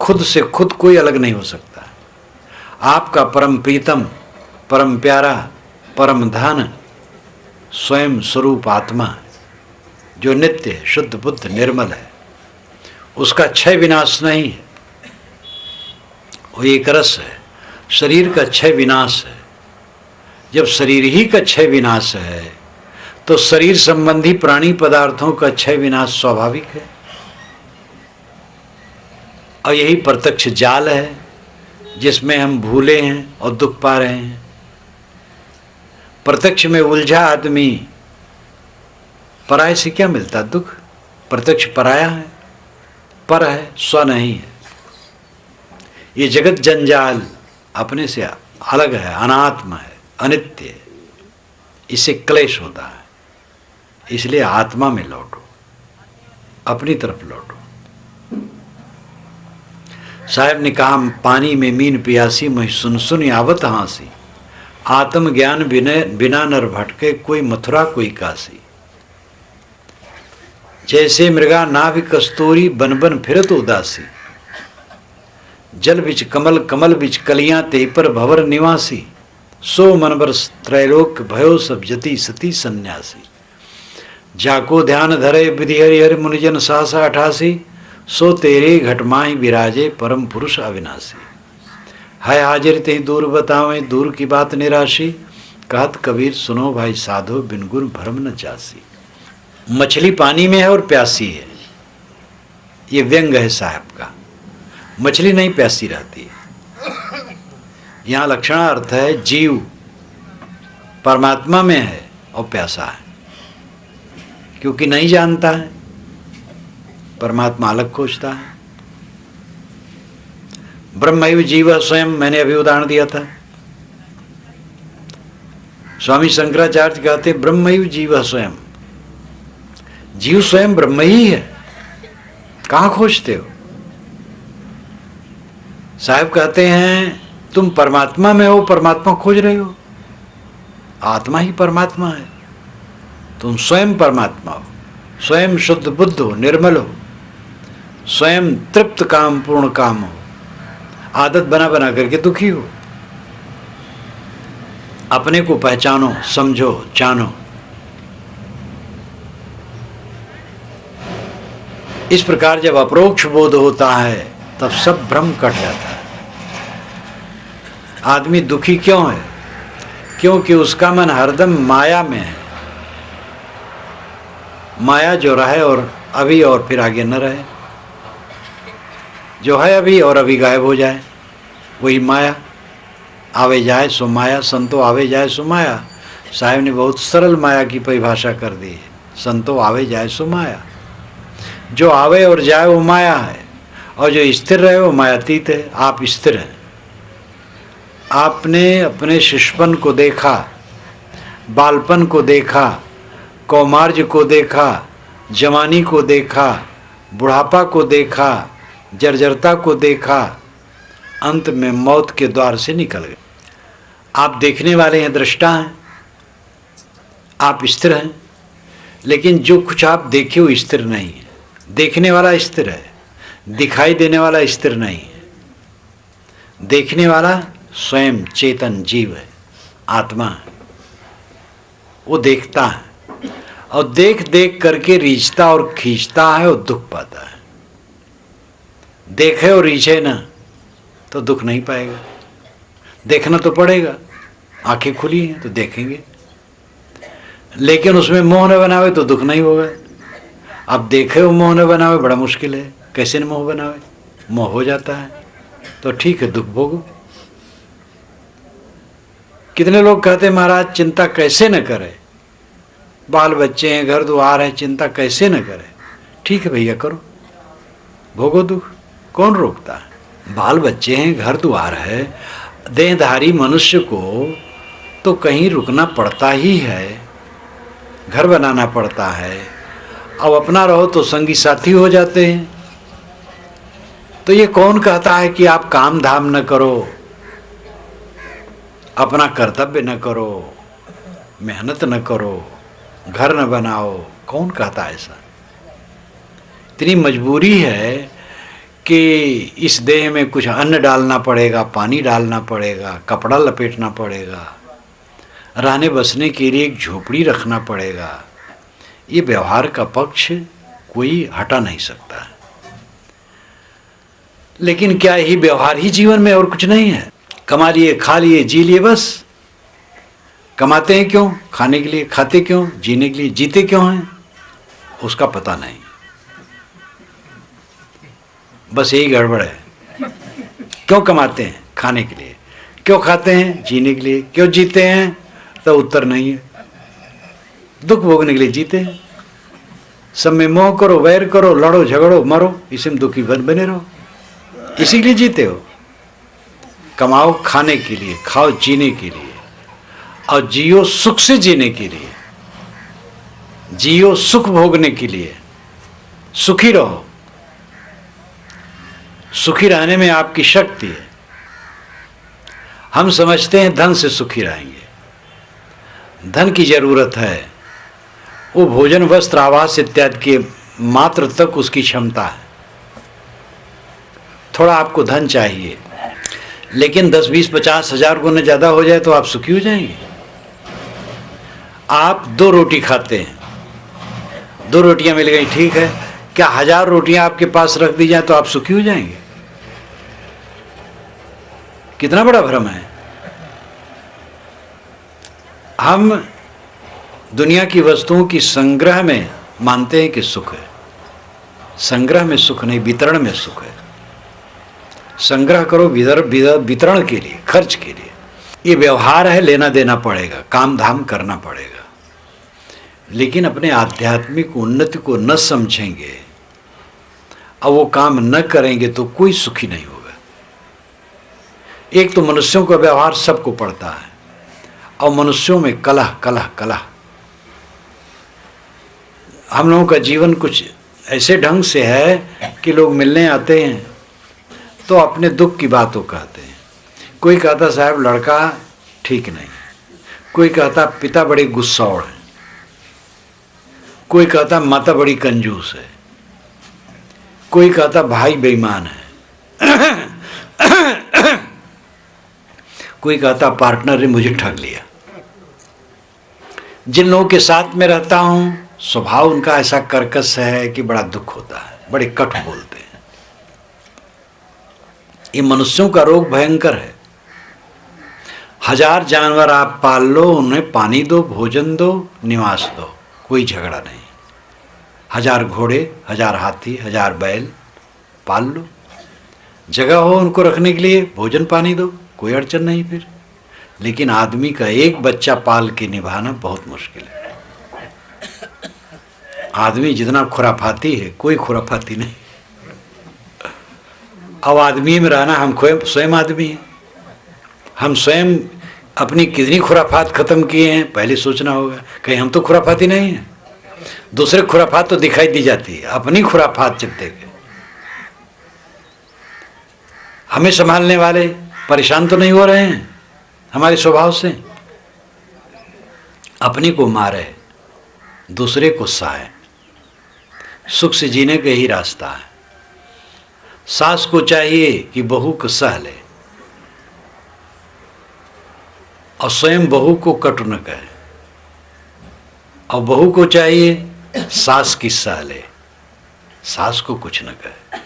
खुद से खुद कोई अलग नहीं हो सकता। आपका परम प्रीतम, परम प्यारा, परम धन स्वयं स्वरूप आत्मा जो नित्य शुद्ध बुद्ध निर्मल है, उसका क्षय विनाश नहीं है, वो एक रस है। शरीर का क्षय विनाश है। जब शरीर ही का क्षय विनाश है तो शरीर संबंधी प्राणी पदार्थों का क्षय विनाश स्वाभाविक है। और यही प्रत्यक्ष जाल है जिसमें हम भूले हैं और दुख पा रहे हैं। प्रत्यक्ष में उलझा आदमी पराय से क्या मिलता? दुख। प्रत्यक्ष पराया है, पर है, स्व नहीं है। ये जगत जंजाल अपने से अलग है, अनात्म है, अनित्य है, इससे क्लेश होता है। इसलिए आत्मा में लौटो, अपनी तरफ लौटो। साहब ने कहा, पानी में मीन पियासी, मैं सुन सुन यावत हाँसी, आत्मज्ञान बिना नर भटके, कोई मथुरा कोई काशी। जैसे मृगा नाभि कस्तूरी, बन बन फिरत उदासी, जल बिच कमल, कमल बिच कलियां, ते पर भवर निवासी, सो मनबर त्रैलोक्य भयो सब जति सती सन्यासी। जाको ध्यान धरे विधि हरि हरि मुनिजन सहसा 88, सो तेरे घटमाही विराजे परम पुरुष अविनाशी। है हाजिर ते दूर बतावे, दूर की बात निराशी, कहत कबीर सुनो भाई साधो, बिन गुण भरम न चासी। मछली पानी में है और प्यासी है, ये व्यंग है साहब का। मछली नहीं प्यासी रहती है। यहाँ लक्षणार्थ है, जीव परमात्मा में है और प्यासा है, क्योंकि नहीं जानता है, परमात्मा अलग खोजता है। ब्रह्मैव जीव स्वयं, मैंने अभी उदाहरण दिया था। स्वामी शंकराचार्य कहते ब्रह्मैव जीव स्वयं, जीव स्वयं ब्रह्म ही है, कहां खोजते हो? साहब कहते हैं तुम परमात्मा में हो, परमात्मा खोज रहे हो। आत्मा ही परमात्मा है, तुम स्वयं परमात्मा हो, स्वयं शुद्ध बुद्ध हो, निर्मल हो, स्वयं तृप्त काम पूर्ण काम हो। आदत बना बना करके दुखी हो। अपने को पहचानो, समझो, जानो। इस प्रकार जब अपरोक्ष बोध होता है तब सब भ्रम कट जाता है। आदमी दुखी क्यों है? क्योंकि उसका मन हरदम माया में है। माया जो रहे और अभी और फिर आगे न रहे, जो है अभी और अभी गायब हो जाए, वही माया। आवे जाए सो माया, संतो आवे जाए सो माया। साहब ने बहुत सरल माया की परिभाषा कर दी है, संतो आवे जाए सो माया। जो आवे और जाए वो माया है, और जो स्थिर रहे वो मायातीत है। आप स्थिर हैं। आपने अपने शिशुपन को देखा, बालपन को देखा, कौमार्य को देखा, जवानी को देखा, बुढ़ापा को देखा, जर्जरता को देखा, अंत में मौत के द्वार से निकल गए। आप देखने वाले हैं, दृष्टा हैं, आप स्थिर हैं, लेकिन जो कुछ आप देखे वो स्थिर नहीं है। देखने वाला स्थिर है, दिखाई देने वाला स्थिर नहीं है। देखने वाला स्वयं चेतन जीव है, आत्मा है, वो देखता है और देख देख करके रीझता और खींचता है और दुख पाता है। देखे और रीझे ना तो दुख नहीं पाएगा। देखना तो पड़ेगा, आंखें खुली हैं तो देखेंगे, लेकिन उसमें मोह न बनावे तो दुख नहीं होगा। अब देखे वो मोह न बनावे बड़ा मुश्किल है। कैसे न मोह बनावे? मोह हो जाता है तो ठीक है, दुख भोगो। कितने लोग कहते हैं महाराज चिंता कैसे न करे, बाल बच्चे हैं, घर द्वार है, चिंता कैसे न करे। ठीक है भैया, करो, भोगो दुख, कौन रोकता है। बाल बच्चे हैं, घर द्वार है, देहधारी मनुष्य को तो कहीं रुकना पड़ता ही है, घर बनाना पड़ता है। अब अपना रहो तो संगी साथी हो जाते हैं। तो ये कौन कहता है कि आप काम धाम न करो, अपना कर्तव्य न करो, मेहनत न करो, घर न बनाओ? कौन कहता है ऐसा? इतनी मजबूरी है कि इस देह में कुछ अन्न डालना पड़ेगा, पानी डालना पड़ेगा, कपड़ा लपेटना पड़ेगा, रहने बसने के लिए एक झोपड़ी रखना पड़ेगा। ये व्यवहार का पक्ष कोई हटा नहीं सकता है। लेकिन क्या ही व्यवहार ही जीवन में और कुछ नहीं है? कमा लिए, खा लिए, जी लिए, बस। कमाते हैं क्यों? खाने के लिए। खाते क्यों? जीने के लिए। जीते क्यों हैं? उसका पता नहीं, बस यही गड़बड़ है। क्यों कमाते हैं? खाने के लिए। क्यों खाते हैं? जीने के लिए। क्यों जीते हैं? तो उत्तर नहीं है। दुख भोगने के लिए जीते हैं। सब में मोह करो, वैर करो, लड़ो झगड़ो, मरो, इसी में दुखी बने रहो, इसी के लिए जीते हो। कमाओ खाने के लिए, खाओ जीने के लिए, और जियो सुख से जीने के लिए, जियो सुख भोगने के लिए। सुखी रहो, सुखी रहने में आपकी शक्ति है। हम समझते हैं धन से सुखी रहेंगे। धन की जरूरत है, वो भोजन वस्त्र आवास इत्यादि के मात्र तक उसकी क्षमता है। थोड़ा आपको धन चाहिए, लेकिन 10, 20, 50 हजार गुना ज़्यादा हो जाए तो आप सुखी हो जाएंगे। आप 2 रोटी खाते हैं, 2 रोटियां मिल गई, ठीक है। क्या 1000 रोटियां आपके पास रख दी जाए तो आप सुखी हो जाएंगे? कितना बड़ा भ्रम है। हम दुनिया की वस्तुओं की संग्रह में मानते हैं कि सुख है। संग्रह में सुख नहीं, वितरण में सुख है। संग्रह करो वितरण के लिए, खर्च के लिए। ये व्यवहार है, लेना देना पड़ेगा, काम धाम करना पड़ेगा। लेकिन अपने आध्यात्मिक उन्नति को न समझेंगे और वो काम न करेंगे तो कोई सुखी नहीं होगा। एक तो मनुष्यों का व्यवहार सबको पड़ता है, और मनुष्यों में कलह कलह कलह। हम लोगों का जीवन कुछ ऐसे ढंग से है कि लोग मिलने आते हैं तो अपने दुख की बातों कहते हैं। कोई कहता साहब लड़का ठीक नहीं, कोई कहता पिता बड़े गुस्सौड़ है, कोई कहता माता बड़ी कंजूस है, कोई कहता भाई बेईमान है, कोई कहता पार्टनर ने मुझे ठग लिया। जिन लोगों के साथ में रहता हूं स्वभाव उनका ऐसा कर्कश है कि बड़ा दुख होता है, बड़े कटु बोलते हैं। ये मनुष्यों का रोग भयंकर है। 1000 जानवर आप पाल लो, उन्हें पानी दो, भोजन दो, निवास दो, कोई झगड़ा नहीं। 1000 घोड़े, 1000 हाथी, 1000 बैल पाल लो, जगह हो उनको रखने के लिए, भोजन पानी दो, कोई अड़चन नहीं फिर। लेकिन आदमी का एक बच्चा पाल के निभाना बहुत मुश्किल है। आदमी जितना खुराफाती है, कोई खुराफाती नहीं। अब आदमी में रहना, हम स्वयं आदमी हैं। हम स्वयं अपनी कितनी खुराफात खत्म किए हैं, पहले सोचना होगा। कहीं हम तो खुराफाती नहीं हैं। दूसरे खुराफात तो दिखाई दी जाती है, अपनी खुराफात जब देखे। हमें संभालने वाले परेशान तो नहीं हो रहे हैं हमारे स्वभाव से। अपने को मारे, दूसरे को सहाय, सुख से जीने का ही रास्ता है। सास को चाहिए कि बहू को सह ले और स्वयं बहू को कटु न कहे, और बहू को चाहिए सास की सह ले, सास को कुछ न कहे।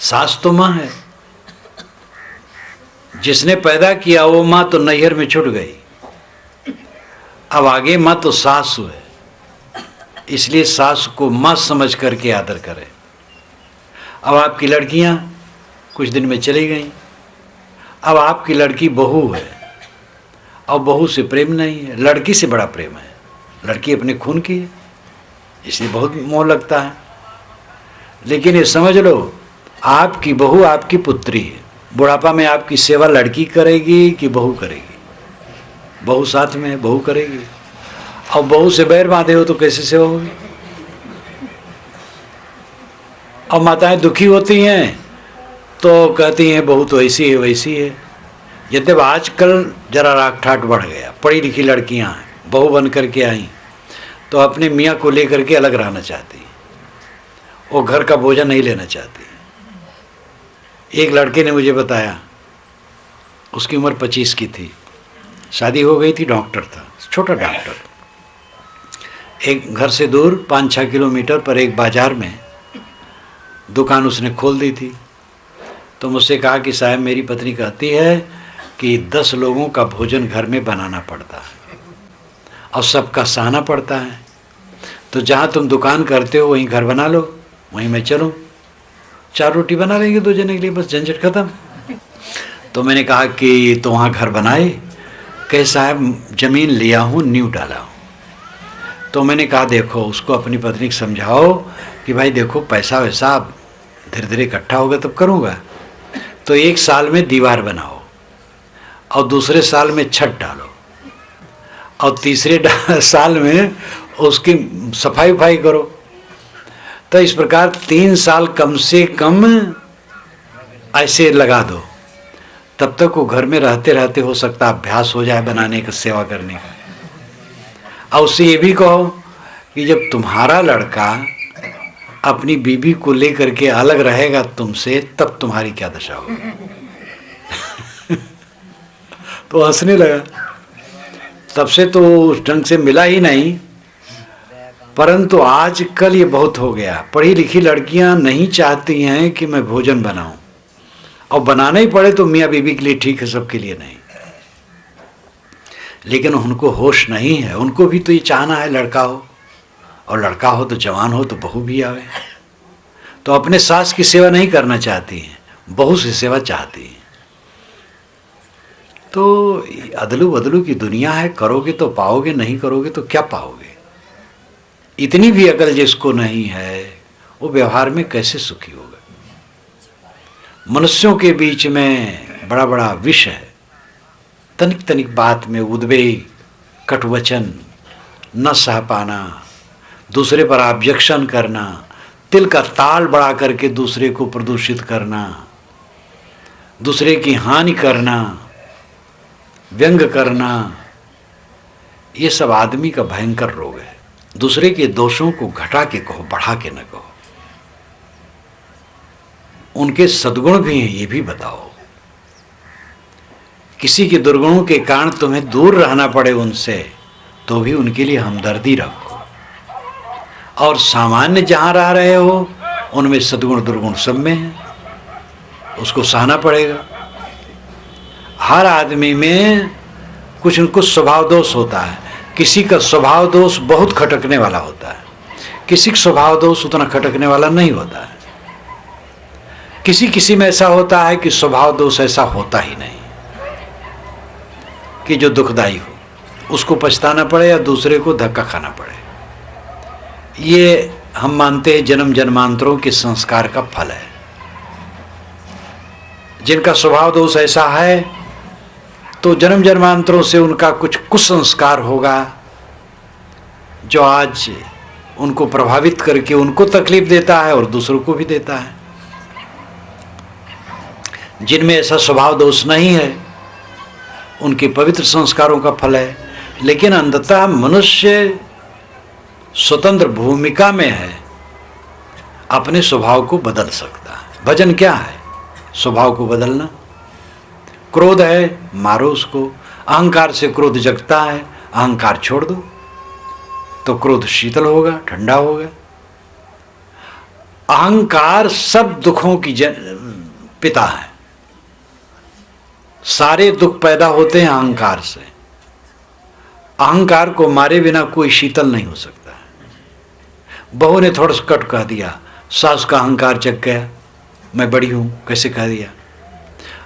सास तो माँ है, जिसने पैदा किया वो माँ तो नैहर में छूट गई, अब आगे माँ तो सास है। इसलिए सास को माँ समझ करके आदर करें। अब आपकी लड़कियां कुछ दिन में चली गई, अब आपकी लड़की बहू है, और बहू से प्रेम नहीं है, लड़की से बड़ा प्रेम है। लड़की अपने खून की है, इसलिए बहुत मोह लगता है। लेकिन ये समझ लो, आपकी बहू आपकी पुत्री है। बुढ़ापा में आपकी सेवा लड़की करेगी कि बहू करेगी? बहू साथ में है, बहू करेगी। और बहू से बैर बांधे हो तो कैसे सेवा होगी? और माताएं दुखी होती हैं तो कहती हैं बहू तो ऐसी है वैसी है। यद्यप आजकल जरा राग ठाट बढ़ गया, पढ़ी लिखी लड़कियां हैं, बहू बन करके आई तो अपने मियाँ को लेकर के अलग रहना चाहती, वो घर का बोझा नहीं लेना चाहती। एक लड़के ने मुझे बताया, उसकी उम्र 25 की थी, शादी हो गई थी, डॉक्टर था, छोटा डॉक्टर। एक घर से दूर 5-6 किलोमीटर पर एक बाजार में दुकान उसने खोल दी थी। तो मुझसे कहा कि साहब मेरी पत्नी कहती है कि 10 लोगों का भोजन घर में बनाना पड़ता है और सबका सहना पड़ता है, तो जहाँ तुम दुकान करते हो वहीं घर बना लो, वहीं मैं चलूँ, 4 रोटी बना लेंगे 2 जने के लिए, बस झंझट खत्म। तो मैंने कहा कि तो वहाँ घर बनाए? कहे साहब ज़मीन लिया हूँ, नींव डाला हूँ। तो मैंने कहा देखो, उसको अपनी पत्नी को समझाओ कि भाई देखो पैसा वैसा धीरे धीरे इकट्ठा होगा तब करूँगा। तो 1 साल में दीवार बनाओ और दूसरे साल में छत डालो और तीसरे साल में उसकी सफाई वफाई करो। तो इस प्रकार 3 साल कम से कम ऐसे लगा दो, तब तक वो घर में रहते रहते हो सकता अभ्यास हो जाए बनाने का, सेवा करने का। और उससे ये भी कहो कि जब तुम्हारा लड़का अपनी बीबी को लेकर के अलग रहेगा तुमसे, तब तुम्हारी क्या दशा होगी। तो हंसने लगा। तब से तो उस ढंग से मिला ही नहीं, परंतु आजकल ये बहुत हो गया। पढ़ी लिखी लड़कियां नहीं चाहती हैं कि मैं भोजन बनाऊं, और बनाना ही पड़े तो मियाँ बीबी के लिए ठीक है, सबके लिए नहीं। लेकिन उनको होश नहीं है, उनको भी तो ये चाहना है लड़का हो, और लड़का हो तो जवान हो तो बहू भी आवे। तो अपने सास की सेवा नहीं करना चाहती हैं, बहू से सेवा चाहती हैं। तो अदलू बदलू की दुनिया है, करोगे तो पाओगे, नहीं करोगे तो क्या पाओगे। इतनी भी अकल जिसको नहीं है वो व्यवहार में कैसे सुखी होगा। मनुष्यों के बीच में बड़ा बड़ा विष है। तनिक तनिक बात में उद्वेग, कटुवचन, न सह पाना, दूसरे पर ऑब्जेक्शन करना, तिल का ताल बढ़ा करके दूसरे को प्रदूषित करना, दूसरे की हानि करना, व्यंग करना, ये सब आदमी का भयंकर रोग है। दूसरे के दोषों को घटा के कहो, बढ़ा के न कहो। उनके सद्गुण भी हैं ये भी बताओ। किसी के दुर्गुणों के कारण तुम्हें दूर रहना पड़े उनसे, तो भी उनके लिए हमदर्दी रखो और सामान्य जहाँ रह रहे हो उनमें सद्गुण दुर्गुण सब में है, उसको सहना पड़ेगा। हर आदमी में कुछ न कुछ स्वभाव दोष होता है। किसी का स्वभाव दोष बहुत खटकने वाला होता है, किसी का स्वभाव दोष उतना खटकने वाला नहीं होता है। किसी में ऐसा होता है कि स्वभाव दोष ऐसा होता ही नहीं कि जो दुखदाई हो, उसको पछताना पड़े या दूसरे को धक्का खाना पड़े। ये हम मानते हैं जन्म जन्मांतरों के संस्कार का फल है। जिनका स्वभाव दोष ऐसा है तो जन्म जन्मांतरों से उनका कुछ कुसंस्कार होगा जो आज उनको प्रभावित करके उनको तकलीफ देता है और दूसरों को भी देता है। जिनमें ऐसा स्वभाव दोष नहीं है उनके पवित्र संस्कारों का फल है। लेकिन अंततः मनुष्य स्वतंत्र भूमिका में है, अपने स्वभाव को बदल सकता है। भजन क्या है? स्वभाव को बदलना। क्रोध है, मारो उसको। अहंकार से क्रोध जगता है, अहंकार छोड़ दो तो क्रोध शीतल होगा, ठंडा होगा। अहंकार सब दुखों की पिता है। सारे दुख पैदा होते हैं अहंकार से। अहंकार को मारे बिना कोई शीतल नहीं हो सकता। बहू ने थोड़ा सा कट कह दिया, सास का अहंकार जग गया, मैं बड़ी हूं, कैसे कह दिया।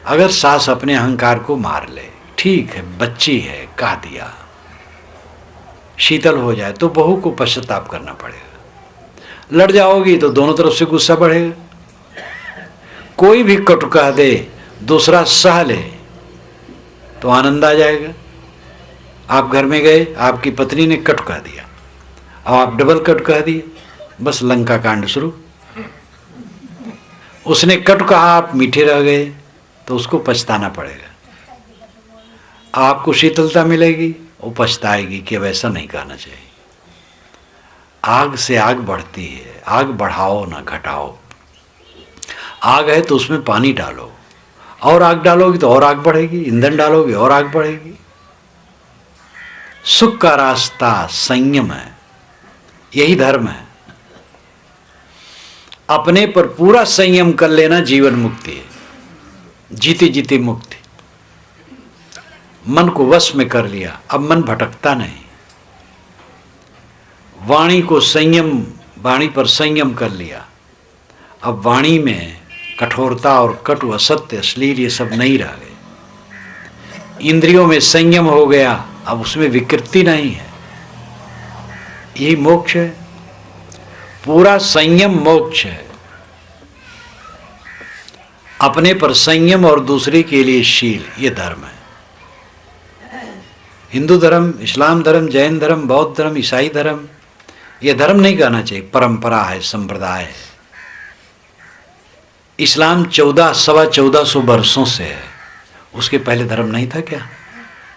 अगर सास अपने अहंकार को मार ले, ठीक है बच्ची है, कह दिया, शीतल हो जाए, तो बहू को पश्चाताप करना पड़ेगा। लड़ जाओगी तो दोनों तरफ से गुस्सा बढ़ेगा। कोई भी कटु कह दे, दूसरा सह ले तो आनंद आ जाएगा। आप घर में गए, आपकी पत्नी ने कट कह दिया और आप डबल कट कह दिए, बस लंका कांड शुरू। उसने कट कहा, आप मीठे रह गए तो उसको पछताना पड़ेगा। आपको शीतलता मिलेगी, वो पछताएगी कि अब ऐसा नहीं कहना चाहिए। आग से आग बढ़ती है, आग बढ़ाओ ना घटाओ। आग है तो उसमें पानी डालो, और आग डालोगी तो और आग बढ़ेगी, ईंधन डालोगे और आग बढ़ेगी। सुख का रास्ता संयम है, यही धर्म है। अपने पर पूरा संयम कर लेना जीवन मुक्ति है, जीते जीते मुक्ति। मन को वश में कर लिया, अब मन भटकता नहीं। वाणी को संयम, वाणी पर संयम कर लिया, अब वाणी में कठोरता और कटु असत्य अश्लील ये सब नहीं रह गए। इंद्रियों में संयम हो गया, अब उसमें विकृति नहीं है। यही मोक्ष है, पूरा संयम मोक्ष है। अपने पर संयम और दूसरे के लिए शील, ये धर्म है। हिंदू धर्म, इस्लाम धर्म, जैन धर्म, बौद्ध धर्म, ईसाई धर्म, ये धर्म नहीं कहना चाहिए, परंपरा है, संप्रदाय है। इस्लाम 1400 वर्षों से है, उसके पहले धर्म नहीं था क्या?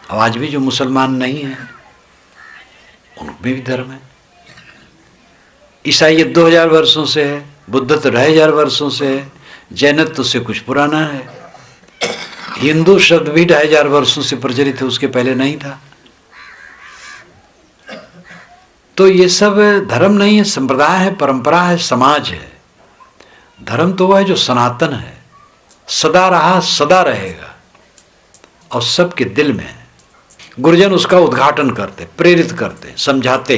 अब आज भी जो मुसलमान नहीं है उनमें भी धर्म है। ईसाई 2000 वर्षों से है, बुद्ध तो 2500 वर्षों से है, जैनत्व से कुछ पुराना है। हिंदू शब्द भी 2500 वर्षों से प्रचलित है, उसके पहले नहीं था। तो ये सब धर्म नहीं है, संप्रदाय है, परंपरा है, समाज है। धर्म तो वह है जो सनातन है, सदा रहा, सदा रहेगा और सबके दिल में है। गुरुजन उसका उद्घाटन करते, प्रेरित करते, समझाते।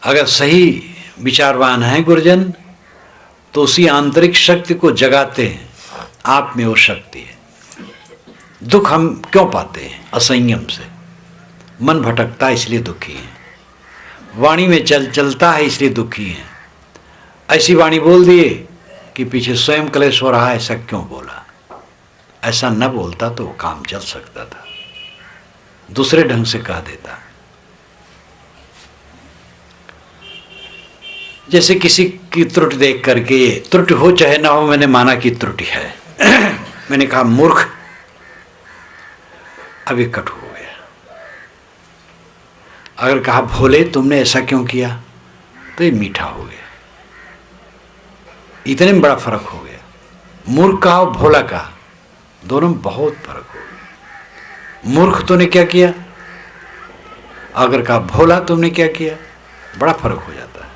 अगर सही विचारवान है गुरुजन तो उसी आंतरिक शक्ति को जगाते हैं। आप में वो शक्ति है। दुख हम क्यों पाते हैं? असंयम से। मन भटकता है इसलिए दुखी है, वाणी में चलता है इसलिए दुखी है। ऐसी वाणी बोल दिए कि पीछे स्वयं क्लेश हो रहा है, ऐसा क्यों बोला? ऐसा न बोलता तो काम चल सकता था, दूसरे ढंग से कह देता। जैसे किसी की त्रुटि देख करके, त्रुटि हो चाहे ना हो, मैंने माना कि त्रुटि है मैंने कहा मूर्ख, अभी कट हो गया। अगर कहा भोले तुमने ऐसा क्यों किया, तो ये मीठा हो गया। इतने में बड़ा फर्क हो गया। मूर्ख कहा और भोला कहा, दोनों में बहुत फर्क हो गया। मूर्ख तो ने क्या किया, अगर कहा भोला तुमने क्या किया, बड़ा फर्क हो जाता है।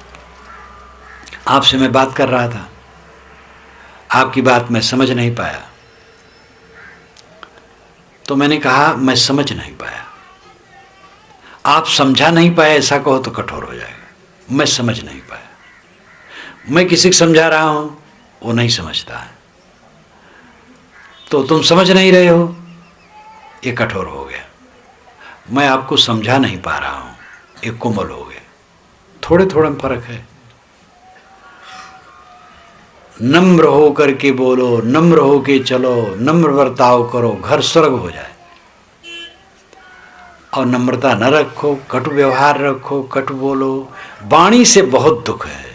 आपसे मैं बात कर रहा था, आपकी बात मैं समझ नहीं पाया, तो मैंने कहा मैं समझ नहीं पाया। आप समझा नहीं पाए ऐसा कहो तो कठोर हो जाएगा। मैं समझ नहीं पाया, मैं किसी को समझा रहा हूं वो नहीं समझता है, तो तुम समझ नहीं रहे हो, ये कठोर हो गया। मैं आपको समझा नहीं पा रहा हूं, ये कोमल हो गया। थोड़े थोड़े में फर्क है। नम्र हो करके बोलो, नम्र हो के चलो, नम्र बर्ताव करो, घर स्वर्ग हो जाए। और नम्रता न रखो, कटु व्यवहार रखो, कटु बोलो, वाणी से बहुत दुख है।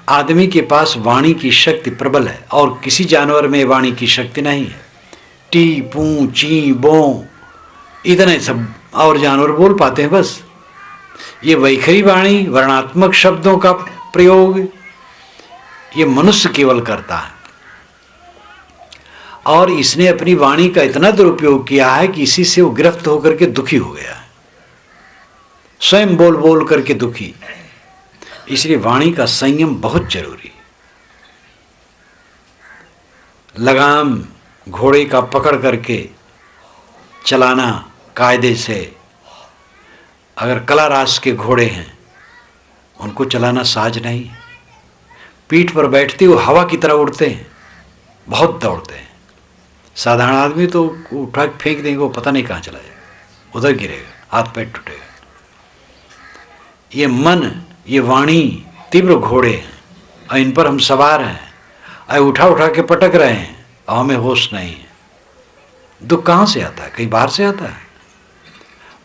आदमी के पास वाणी की शक्ति प्रबल है और किसी जानवर में वाणी की शक्ति नहीं है। टी पू ची बो इतने सब और जानवर बोल पाते हैं बस। ये वैखरी वाणी, वर्णात्मक शब्दों का प्रयोग, ये मनुष्य केवल करता है। और इसने अपनी वाणी का इतना दुरुपयोग किया है कि इसी से वो गिरफ्त होकर के दुखी हो गया है, स्वयं बोल बोल करके दुखी। इसलिए वाणी का संयम बहुत जरूरी। लगाम घोड़े का पकड़ करके चलाना कायदे से। अगर कला रास के घोड़े हैं उनको चलाना साज नहीं। पीठ पर बैठते वो हवा की तरह उड़ते हैं, बहुत दौड़ते हैं। साधारण आदमी तो उठा फेंक देंगे, वो पता नहीं कहाँ चला जाएगा, उधर गिरेगा, हाथ पैर टूटेगा। ये मन, ये वाणी तीव्र घोड़े हैं और इन पर हम सवार हैं और उठा उठा के पटक रहे हैं और हमें होश नहीं है। दुख कहाँ से आता है? कहीं बाहर से आता है।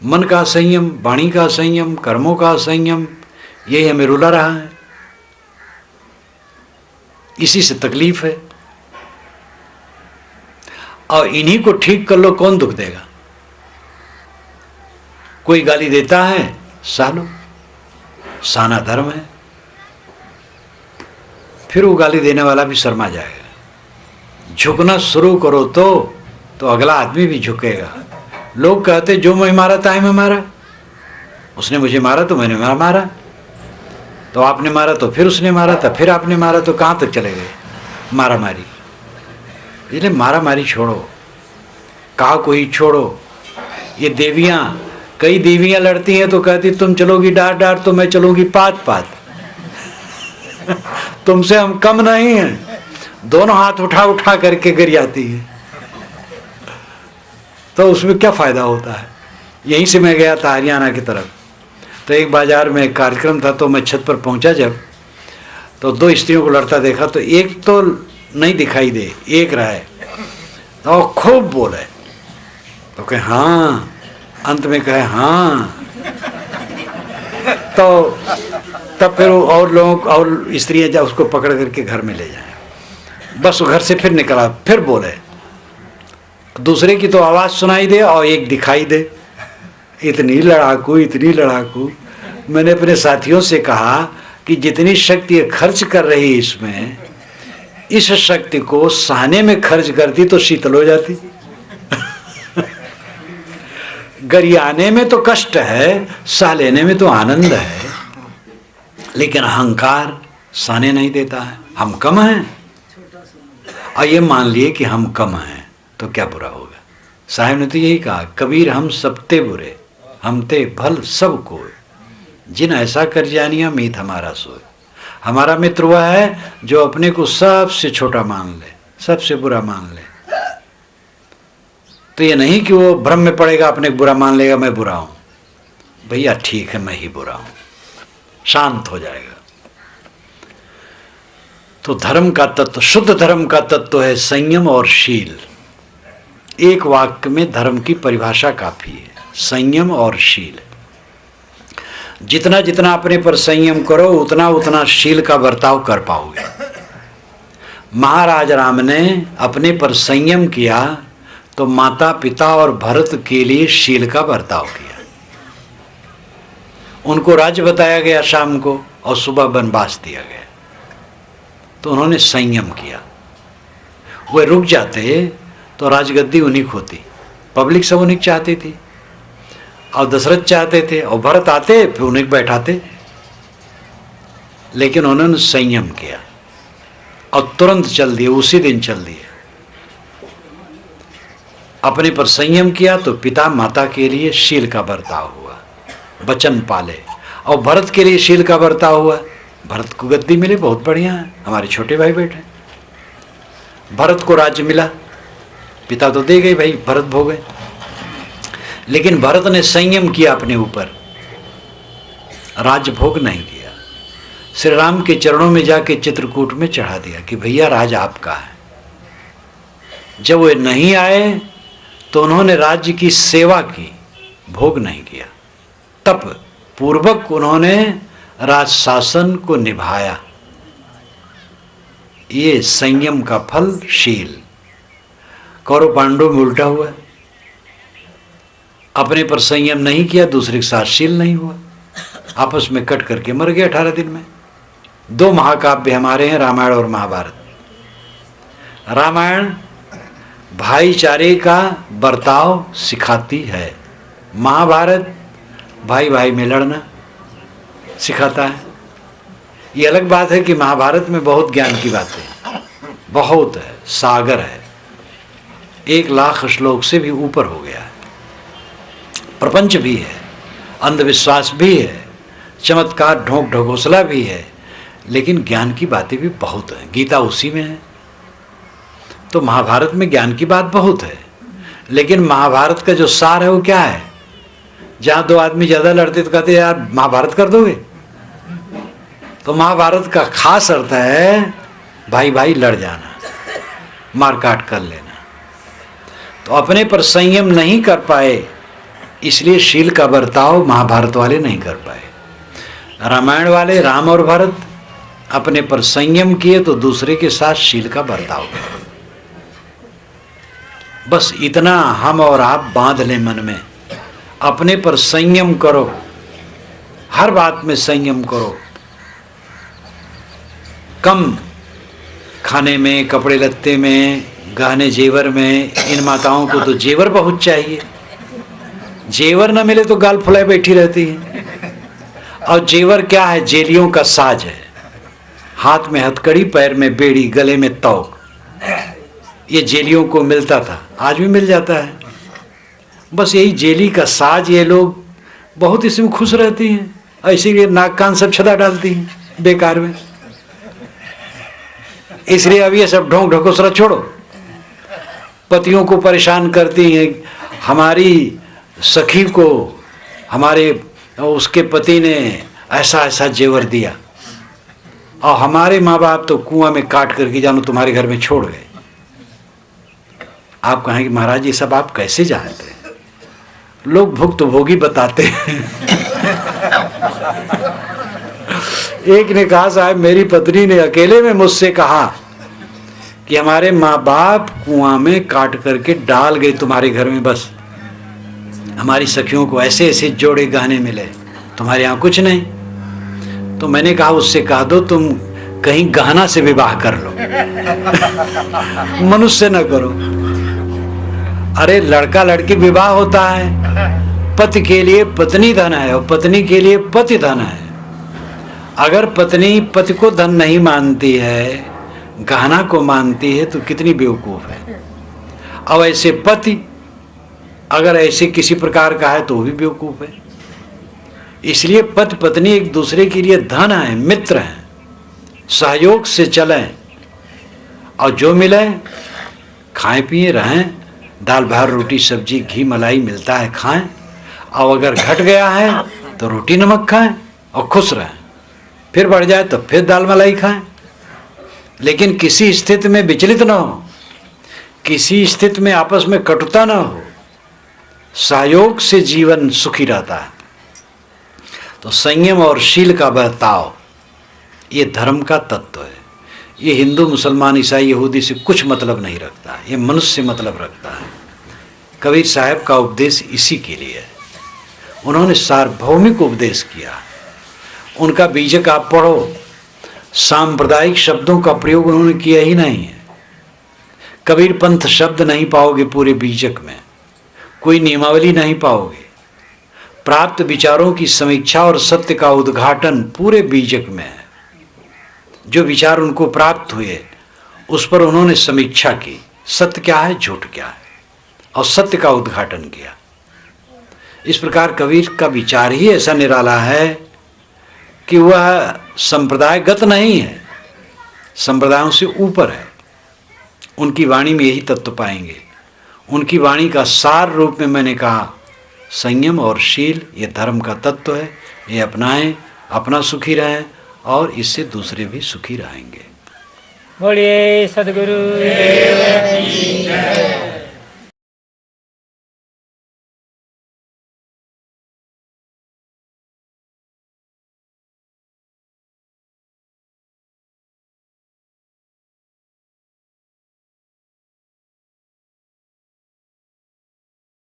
मन का संयम, वाणी का संयम, कर्मों का संयम, यही हमें रुला रहा है। इसी से तकलीफ है। और इन्हीं को ठीक कर लो, कौन दुख देगा? कोई गाली देता है, सालो, साना धर्म है। फिर वो गाली देने वाला भी शर्मा जाएगा। झुकना शुरू करो तो अगला आदमी भी झुकेगा। लोग कहते जो मैं मारा ताई मैं मारा, उसने मुझे मारा तो मैंने मारा, तो आपने मारा तो फिर उसने मारा था, फिर आपने मारा, तो कहाँ तक चले गए? मारा मारी। इसलिए मारा मारी छोड़ो, कहा कोई छोड़ो। ये देवियाँ, कई देवियाँ लड़ती हैं तो कहती तुम चलोगी डार डार तो मैं चलूंगी पात पात। तुमसे हम कम नहीं हैं। दोनों हाथ उठा उठा करके गिर जाती है, तो उसमें क्या फायदा होता है? यहीं से मैं गया था हरियाणा की तरफ, तो एक बाजार में एक कार्यक्रम था, तो मैं छत पर पहुंचा जब, तो दो स्त्रियों को लड़ता देखा, तो एक तो नहीं दिखाई दे, एक रहे, तो खूब बोले, तो कहे हाँ, अंत में कहे हाँ, तो तब फिर और लोग और स्त्रियां जा उसको पकड़ करके घर में ले जाए। बस घर से फिर निकला, फिर बोले, दूसरे की तो आवाज सुनाई दे और एक दिखाई दे। इतनी लड़ाकू। मैंने अपने साथियों से कहा कि जितनी शक्ति खर्च कर रही है इसमें, इस शक्ति को सहने में खर्च करती तो शीतल हो जाती। गरियाने में तो कष्ट है, सह लेने में तो आनंद है, लेकिन अहंकार सहने नहीं देता है। हम कम हैं और ये मान लिए कि हम कम हैं तो क्या बुरा होगा। साहिब ने तो यही कहा, कबीर हम सबते बुरे, हम ते भल सब कोय, जिन ऐसा कर जानिया मीत हमारा सोए। हमारा मित्र वह है जो अपने को सबसे छोटा मान ले, सबसे बुरा मान ले। तो ये नहीं कि वो भ्रम में पड़ेगा, अपने बुरा मान लेगा मैं बुरा हूं। भैया ठीक है, मैं ही बुरा हूं, शांत हो जाएगा। तो धर्म का तत्व, शुद्ध धर्म का तत्व है संयम और शील। एक वाक्य में धर्म की परिभाषा काफी है, संयम और शील। जितना जितना अपने पर संयम करो उतना उतना शील का बर्ताव कर पाओगे। महाराज राम ने अपने पर संयम किया तो माता पिता और भरत के लिए शील का बर्ताव किया। उनको राज्य बताया गया शाम को और सुबह वनवास दिया गया, तो उन्होंने संयम किया। वे रुक जाते तो राजगद्दी उन्हीं को होती, पब्लिक सब उन्हीं चाहती थी। और दशरथ चाहते थे और भरत आते फिर उन्हें बैठाते, लेकिन उन्होंने संयम किया और तुरंत चल दिए, उसी दिन चल दिए। अपने पर संयम किया तो पिता माता के लिए शील का बर्ताव हुआ, वचन पाले। और भरत के लिए शील का बर्ताव हुआ, भरत को गद्दी मिली, बहुत बढ़िया है, हमारे छोटे भाई बेटे। भरत को राज्य मिला, पिता तो दे गए भाई, भरत भोगे, लेकिन भरत ने संयम किया अपने ऊपर, राज्य भोग नहीं किया। श्री राम के चरणों में जाके चित्रकूट में चढ़ा दिया कि भैया राज आपका है। जब वे नहीं आए तो उन्होंने राज्य की सेवा की, भोग नहीं किया। तप पूर्वक उन्होंने राज शासन को निभाया। ये संयम का फल शील। कौरव पांडव में उल्टा हुआ, अपने पर संयम नहीं किया, दूसरे के साथ शील नहीं हुआ, आपस में कट करके मर गए 18 दिन में। 2 महाकाव्य हमारे हैं, रामायण और महाभारत। रामायण भाईचारे का बर्ताव सिखाती है, महाभारत भाई भाई में लड़ना सिखाता है। ये अलग बात है कि महाभारत में बहुत ज्ञान की बातें, बहुत है, सागर है, 1 लाख श्लोक से भी ऊपर हो गया है। प्रपंच भी है, अंधविश्वास भी है, चमत्कार ढोंक ढकोसला भी है, लेकिन ज्ञान की बातें भी बहुत हैं। गीता उसी में है। तो महाभारत में ज्ञान की बात बहुत है, लेकिन महाभारत का जो सार है वो क्या है? जहाँ 2 आदमी ज़्यादा लड़ते तो कहते यार महाभारत कर दोगे, तो महाभारत का खास अर्थ है भाई भाई लड़ जाना, मारकाट कर लेना। तो अपने पर संयम नहीं कर पाए, इसलिए शील का बर्ताव महाभारत वाले नहीं कर पाए। रामायण वाले राम और भरत अपने पर संयम किए तो दूसरे के साथ शील का बर्ताव किया। बस इतना हम और आप बांध लें मन में, अपने पर संयम करो, हर बात में संयम करो। कम खाने में, कपड़े लत्ते में, गहने जेवर में। इन माताओं को तो जेवर बहुत चाहिए, जेवर न मिले तो गाल फुलाए बैठी रहती है। और जेवर क्या है? जेलियों का साज है। हाथ में हथकड़ी, पैर में बेड़ी, गले में तौक। ये जेलियों को मिलता था, आज भी मिल जाता है। बस यही जेली का साज, ये लोग बहुत इसमें खुश रहती हैं, इसीलिए नाक कान सब छदा डालती हैं बेकार में। इसलिए अब ये सब ढोंक ढकोसला छोड़ो, पतियों को परेशान करती हैं। हमारी सखी को हमारे उसके पति ने ऐसा ऐसा जेवर दिया, और हमारे माँ बाप तो कुआं में काट करके जानो तुम्हारे घर में छोड़ गए। आप कहेंगे महाराज ये सब आप कैसे जानते हैं? लोग भुक्तभोगी बताते हैं। एक ने कहा साहब मेरी पत्नी ने अकेले में मुझसे कहा कि हमारे माँ बाप कुआं में काट करके डाल गए तुम्हारे घर में, बस हमारी सखियों को ऐसे ऐसे जोड़े गहने मिले, तुम्हारे यहाँ कुछ नहीं। तो मैंने कहा उससे कह दो तुम कहीं गहना से विवाह कर लो, मनुष्य न करो। अरे लड़का लड़की विवाह होता है, पति के लिए पत्नी धन है और पत्नी के लिए पति धन है। अगर पत्नी पति को धन नहीं मानती है, गहना को मानती है, तो कितनी बेवकूफ है। अब ऐसे पति अगर ऐसे किसी प्रकार का है तो वो भी बेवकूफ है। इसलिए पति पत्नी एक दूसरे के लिए धन है, मित्र हैं, सहयोग से चलें और जो मिले खाएं पिए रहें। दाल भात रोटी सब्जी घी मलाई मिलता है, खाएं। और अगर घट गया है तो रोटी नमक खाएं और खुश रहें। फिर बढ़ जाए तो फिर दाल मलाई खाएं, लेकिन किसी स्थिति में विचलित ना हो, किसी स्थिति में आपस में कटुता ना हो। सहयोग से जीवन सुखी रहता है। तो संयम और शील का बर्ताव ये धर्म का तत्व है। ये हिंदू मुसलमान ईसाई यहूदी से कुछ मतलब नहीं रखता, ये मनुष्य से मतलब रखता है। कबीर साहब का उपदेश इसी के लिए है। उन्होंने सार्वभौमिक उपदेश किया। उनका बीजक आप पढ़ो, सांप्रदायिक शब्दों का प्रयोग उन्होंने किया ही नहीं है। कबीर पंथ शब्द नहीं पाओगे पूरे बीजक में, कोई नियमावली नहीं पाओगे। प्राप्त विचारों की समीक्षा और सत्य का उद्घाटन पूरे बीजक में है। जो विचार उनको प्राप्त हुए उस पर उन्होंने समीक्षा की, सत्य क्या है, झूठ क्या है, और सत्य का उद्घाटन किया। इस प्रकार कबीर का विचार ही ऐसा निराला है कि वह संप्रदायगत नहीं है, संप्रदायों से ऊपर है। उनकी वाणी में यही तत्व पाएंगे। उनकी वाणी का सार रूप में मैंने कहा संयम और शील, ये धर्म का तत्व है। ये अपनाएं, अपना सुखी रहें और इससे दूसरे भी सुखी रहेंगे। बोलिए सद्गुरु देव की जय।